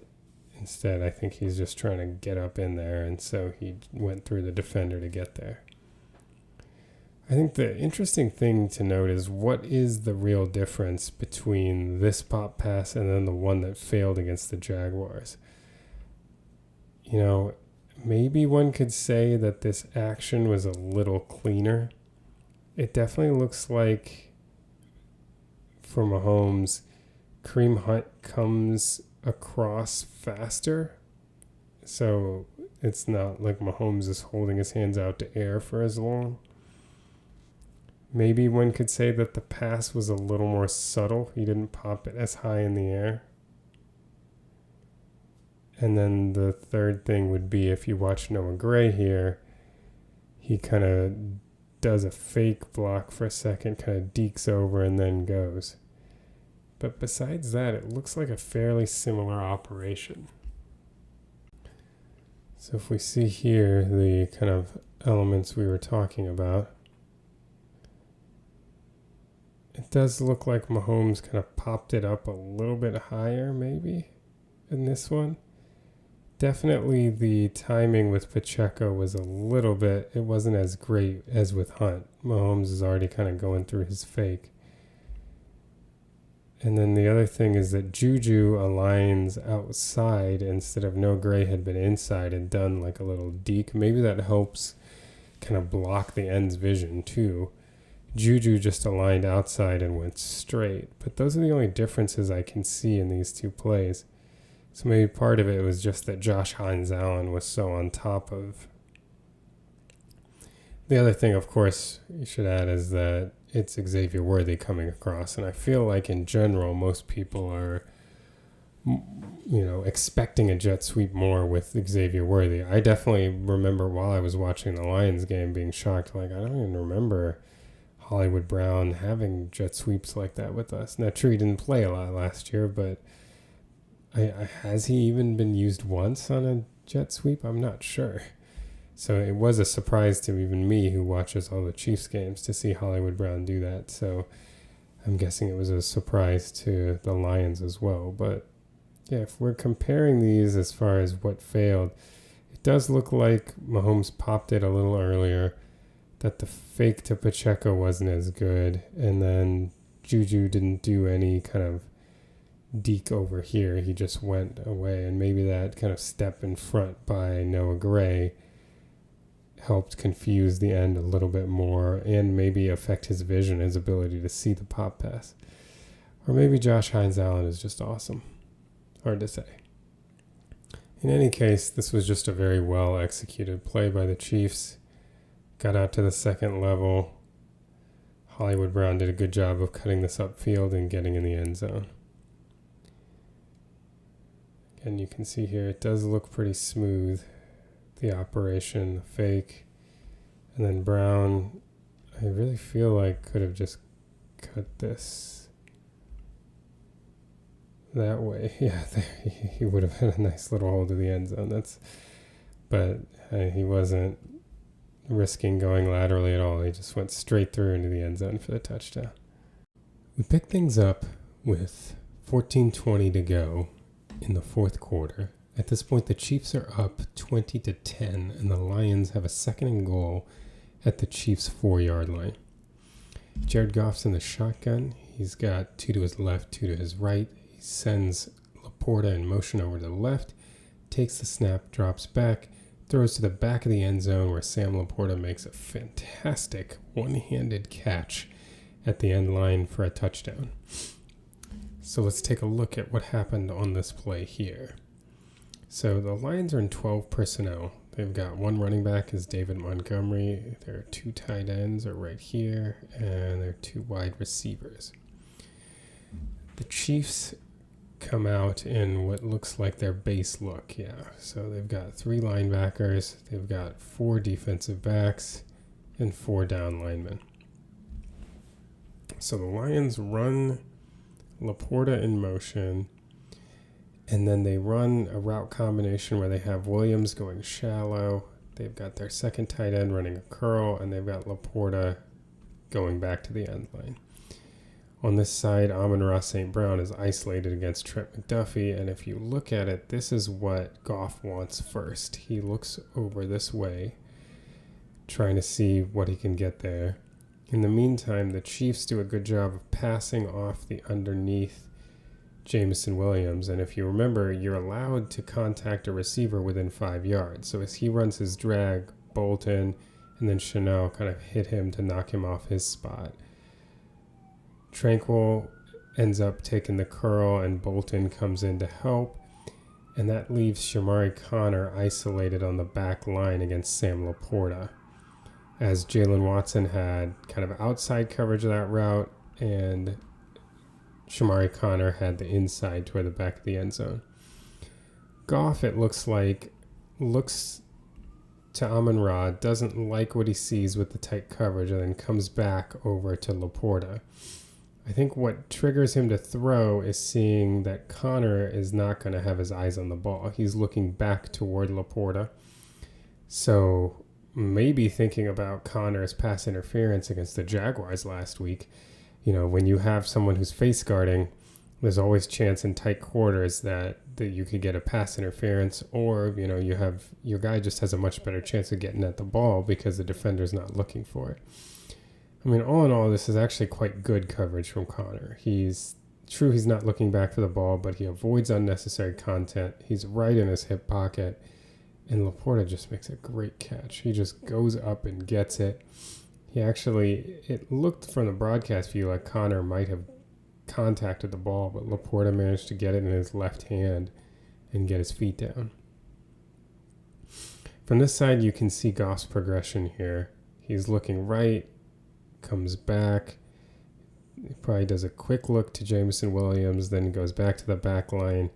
instead, I think he's just trying to get up in there, and so he went through the defender to get there. I think the interesting thing to note is what is the real difference between this pop pass and then the one that failed against the Jaguars? Maybe one could say that this action was a little cleaner. It definitely looks like for Mahomes, Kareem Hunt comes across faster. So it's not like Mahomes is holding his hands out to air for as long. Maybe one could say that the pass was a little more subtle. He didn't pop it as high in the air. And then the third thing would be if you watch Noah Gray here, he kind of does a fake block for a second, kind of dekes over and then goes. But besides that, it looks like a fairly similar operation. So if we see here the kind of elements we were talking about, it does look like Mahomes kind of popped it up a little bit higher maybe in this one. Definitely the timing with Pacheco was a little bit, it wasn't as great as with Hunt. Mahomes is already kind of going through his fake. And then the other thing is that Juju aligns outside instead of No Gray had been inside and done like a little deke. Maybe that helps kind of block the end's vision too. Juju just aligned outside and went straight. But those are the only differences I can see in these two plays. So maybe part of it was just that Josh Hines-Allen was so on top of. The other thing, of course, you should add is that it's Xavier Worthy coming across. And I feel like in general, most people are, expecting a jet sweep more with Xavier Worthy. I definitely remember while I was watching the Lions game being shocked. Like, I don't even remember Hollywood Brown having jet sweeps like that with us. Now, true, he didn't play a lot last year, but has he even been used once on a jet sweep? I'm not sure. So it was a surprise to even me, who watches all the Chiefs games, to see Hollywood Brown do that. So I'm guessing it was a surprise to the Lions as well. But yeah, if we're comparing these as far as what failed, it does look like Mahomes popped it a little earlier, that the fake to Pacheco wasn't as good, and then Juju didn't do any kind of deke over here. He just went away, and maybe that kind of step in front by Noah Gray helped confuse the end a little bit more and maybe affect his vision, his ability to see the pop pass. Or maybe Josh Hines-Allen is just awesome. Hard to say. In any case, this was just a very well executed play by the Chiefs. Got out to the second level. Hollywood Brown did a good job of cutting this upfield and getting in the end zone. Again, you can see here it does look pretty smooth, the operation, the fake. And then Brown, I really feel like could have just cut this that way. Yeah, there, he would have had a nice little hold of the end zone. But he wasn't risking going laterally at all. He just went straight through into the end zone for the touchdown. We picked things up with 14:20 to go in the fourth quarter. At this point, the Chiefs are up 20-10, and the Lions have a second and goal at the Chiefs' 4-yard line. Jared Goff's in the shotgun. He's got 2 to his left, 2 to his right. He sends LaPorta in motion over to the left, takes the snap, drops back, throws to the back of the end zone where Sam LaPorta makes a fantastic one-handed catch at the end line for a touchdown. So let's take a look at what happened on this play here. So the Lions are in 12 personnel. They've got one running back is David Montgomery. Their 2 tight ends are right here, and their 2 wide receivers. The Chiefs come out in what looks like their base look, So they've got 3 linebackers, they've got 4 defensive backs, and 4 down linemen. So the Lions run LaPorta in motion, and then they run a route combination where they have Williams going shallow. They've got their second tight end running a curl, and they've got LaPorta going back to the end line. On this side, Amon-Ra St. Brown is isolated against Trent McDuffie, and if you look at it, this is what Goff wants first. He looks over this way, trying to see what he can get there. In the meantime, the Chiefs do a good job of passing off the underneath Jameson Williams, and if you remember, you're allowed to contact a receiver within 5 yards. So as he runs his drag, Bolton and then Chanel kind of hit him to knock him off his spot. Tranquil ends up taking the curl, and Bolton comes in to help, and that leaves Shamari Connor isolated on the back line against Sam LaPorta, as Jalen Watson had kind of outside coverage of that route, and Shamari Connor had the inside toward the back of the end zone. Goff, it looks to Amon-Ra, doesn't like what he sees with the tight coverage, and then comes back over to LaPorta. I think what triggers him to throw is seeing that Connor is not going to have his eyes on the ball. He's looking back toward LaPorta. So maybe thinking about Connor's pass interference against the Jaguars last week. When you have someone who's face guarding, there's always chance in tight quarters that you could get a pass interference, or, you have your guy just has a much better chance of getting at the ball because the defender's not looking for it. I mean, all in all, this is actually quite good coverage from Connor. He's not looking back for the ball, but he avoids unnecessary content. He's right in his hip pocket, and LaPorta just makes a great catch. He just goes up and gets it. It looked from the broadcast view like Connor might have contacted the ball, but LaPorta managed to get it in his left hand and get his feet down. From this side, you can see Goff's progression here. He's looking right, comes back, he probably does a quick look to Jameson Williams, then goes back to the back line.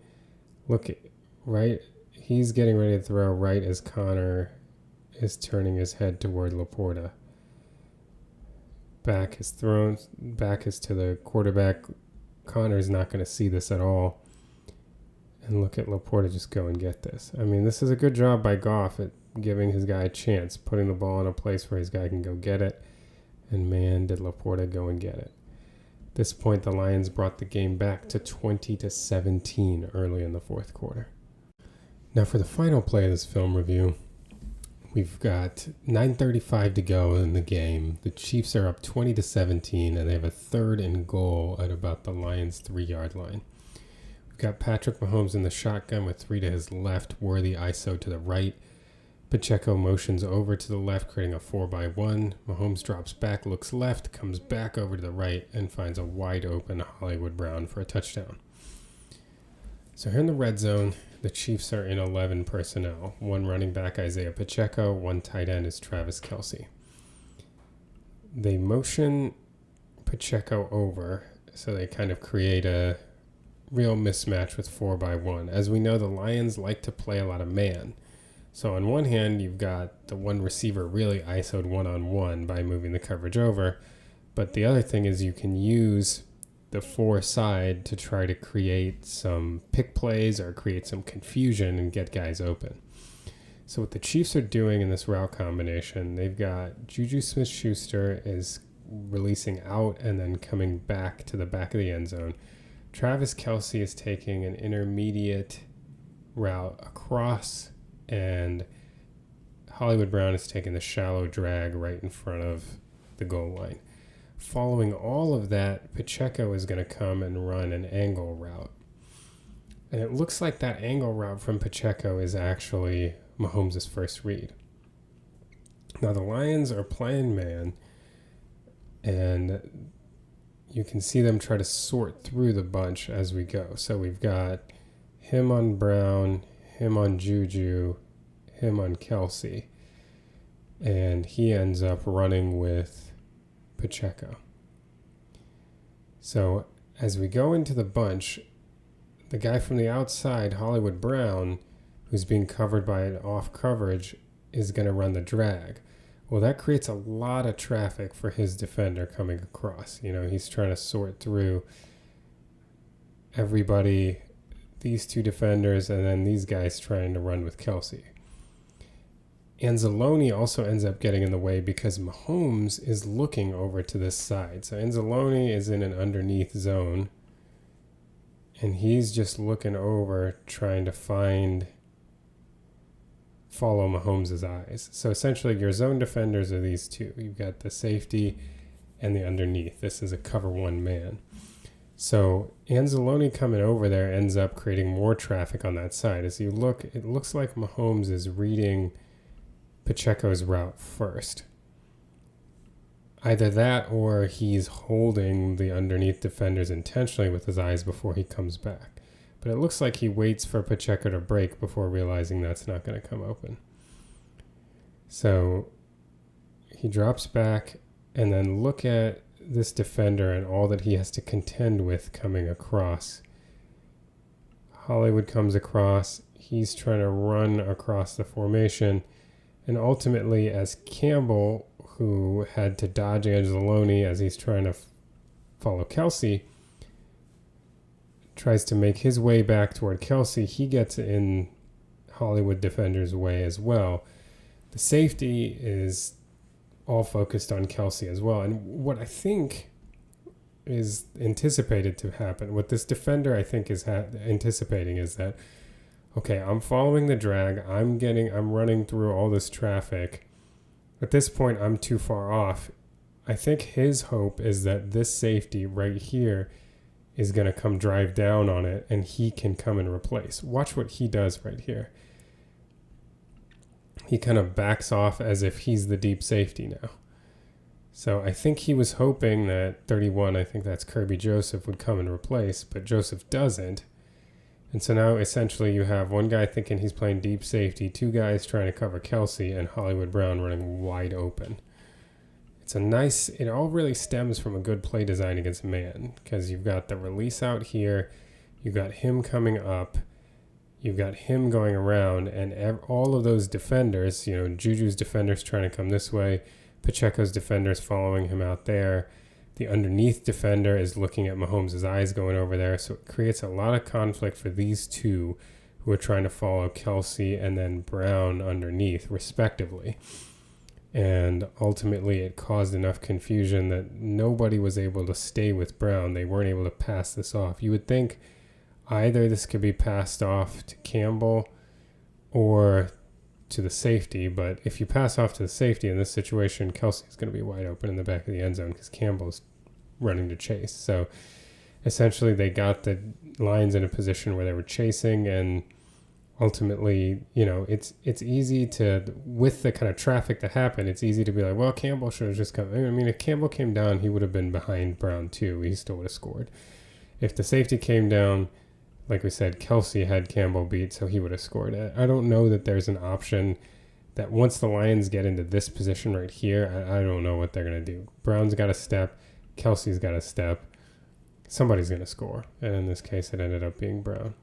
He's getting ready to throw right as Connor is turning his head toward LaPorta. Back is to the quarterback. Connor's not going to see this at all. And look at LaPorta just go and get this. I mean, this is a good job by Goff. giving his guy a chance, putting the ball in a place where his guy can go get it. And man, did LaPorta go and get it. At this point, the Lions brought the game back to 20-17 early in the fourth quarter. Now for the final play of this film review, we've got 9:35 to go in the game. The Chiefs are up 20-17, and they have a 3rd and goal at about the Lions' 3-yard line. We've got Patrick Mahomes in the shotgun with 3 to his left, Worthy ISO to the right. Pacheco motions over to the left, creating a 4x1. Mahomes drops back, looks left, comes back over to the right, and finds a wide open Hollywood Brown for a touchdown. So here in the red zone, the Chiefs are in 11 personnel. 1 running back, Isaiah Pacheco. 1 tight end is Travis Kelce. They motion Pacheco over, so they kind of create a real mismatch with 4x1. As we know, the Lions like to play a lot of man. So on one hand, you've got the one receiver really ISO'd one-on-one by moving the coverage over. But the other thing is you can use the 4 side to try to create some pick plays or create some confusion and get guys open. So what the Chiefs are doing in this route combination, they've got Juju Smith-Schuster is releasing out and then coming back to the back of the end zone. Travis Kelce is taking an intermediate route across, and Hollywood Brown is taking the shallow drag right in front of the goal line. Following all of that, Pacheco is going to come and run an angle route. And it looks like that angle route from Pacheco is actually Mahomes' first read. Now the Lions are playing man, and you can see them try to sort through the bunch as we go. So we've got him on Brown, him on Juju, him on Kelce, and he ends up running with Pacheco. So as we go into the bunch, the guy from the outside, Hollywood Brown, who's being covered by an off coverage, is going to run the drag. Well, that creates a lot of traffic for his defender coming across. You know, he's trying to sort through everybody, these 2 defenders, and then these guys trying to run with Kelce. Anzalone also ends up getting in the way because Mahomes is looking over to this side. So Anzalone is in an underneath zone, and he's just looking over trying to follow Mahomes' eyes. So essentially your zone defenders are these 2. You've got the safety and the underneath. This is a cover 1 man. So Anzalone coming over there ends up creating more traffic on that side. As you look, it looks like Mahomes is reading Pacheco's route first. Either that or he's holding the underneath defenders intentionally with his eyes before he comes back. But it looks like he waits for Pacheco to break before realizing that's not going to come open. So he drops back, and then look at this defender and all that he has to contend with coming across. Hollywood comes across. He's trying to run across the formation. And ultimately, as Campbell, who had to dodge Anzalone as he's trying to follow Kelce, tries to make his way back toward Kelce, he gets in Hollywood defender's way as well. The safety is all focused on Kelce as well. And what I think is anticipated to happen, what this defender I think is anticipating is that, okay, I'm following the drag. I'm running through all this traffic. At this point, I'm too far off. I think his hope is that this safety right here is going to come drive down on it, and he can come and replace. Watch what he does right here. He kind of backs off as if he's the deep safety now. So I think he was hoping that 31, I think that's Kirby Joseph, would come and replace, but Joseph doesn't. And so now essentially you have one guy thinking he's playing deep safety, 2 guys trying to cover Kelce, and Hollywood Brown running wide open. It all really stems from a good play design against man, because you've got the release out here, you've got him coming up, you've got him going around, and all of those defenders, you know, Juju's defenders trying to come this way, Pacheco's defenders following him out there. The underneath defender is looking at Mahomes' eyes going over there, so it creates a lot of conflict for these 2 who were trying to follow Kelsey and then Brown underneath, respectively. And ultimately, it caused enough confusion that nobody was able to stay with Brown. They weren't able to pass this off. You would think either this could be passed off to Campbell or to the safety, but if you pass off to the safety in this situation, Kelsey's going to be wide open in the back of the end zone because Campbell's running to chase. So essentially they got the Lions in a position where they were chasing, and ultimately, it's easy to, with the kind of traffic that happened, it's easy to be like, well, Campbell should have just come. I mean, if Campbell came down, he would have been behind Brown too. He still would have scored. If the safety came down, like we said, Kelsey had Campbell beat, so he would have scored. I don't know that there's an option that once the Lions get into this position right here, I don't know what they're going to do. Brown's got to step. Kelsey's got to step. Somebody's going to score. And in this case, it ended up being Brown.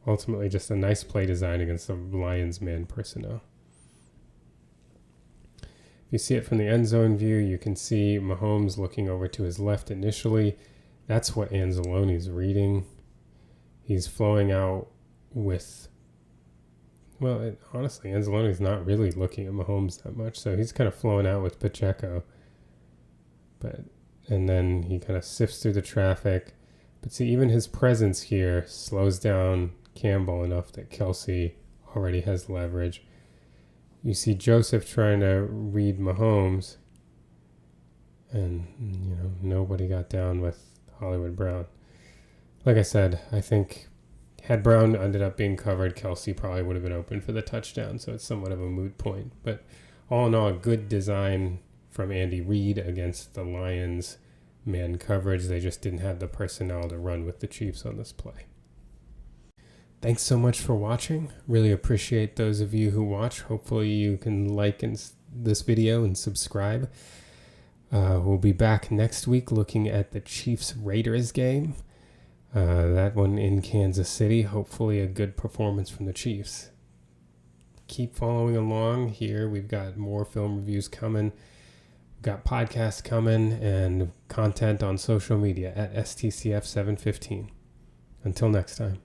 Ultimately, just a nice play design against the Lions man personnel. If you see it from the end zone view, you can see Mahomes looking over to his left initially. That's what Anzalone's reading. He's flowing out with, honestly, Anzalone's not really looking at Mahomes that much, so he's kind of flowing out with Pacheco. And then he kind of sifts through the traffic. But see, even his presence here slows down Campbell enough that Kelsey already has leverage. You see Joseph trying to read Mahomes, and, nobody got down with Hollywood Brown. Like I said, I think had Brown ended up being covered, Kelsey probably would have been open for the touchdown, so it's somewhat of a moot point. But all in all, a good design from Andy Reid against the Lions man coverage. They just didn't have the personnel to run with the Chiefs on this play. Thanks so much for watching. Really appreciate those of you who watch. Hopefully you can like this video and subscribe. We'll be back next week looking at the Chiefs-Raiders game. That one in Kansas City. Hopefully a good performance from the Chiefs. Keep following along here. We've got more film reviews coming. We've got podcasts coming and content on social media at STCF 715. Until next time.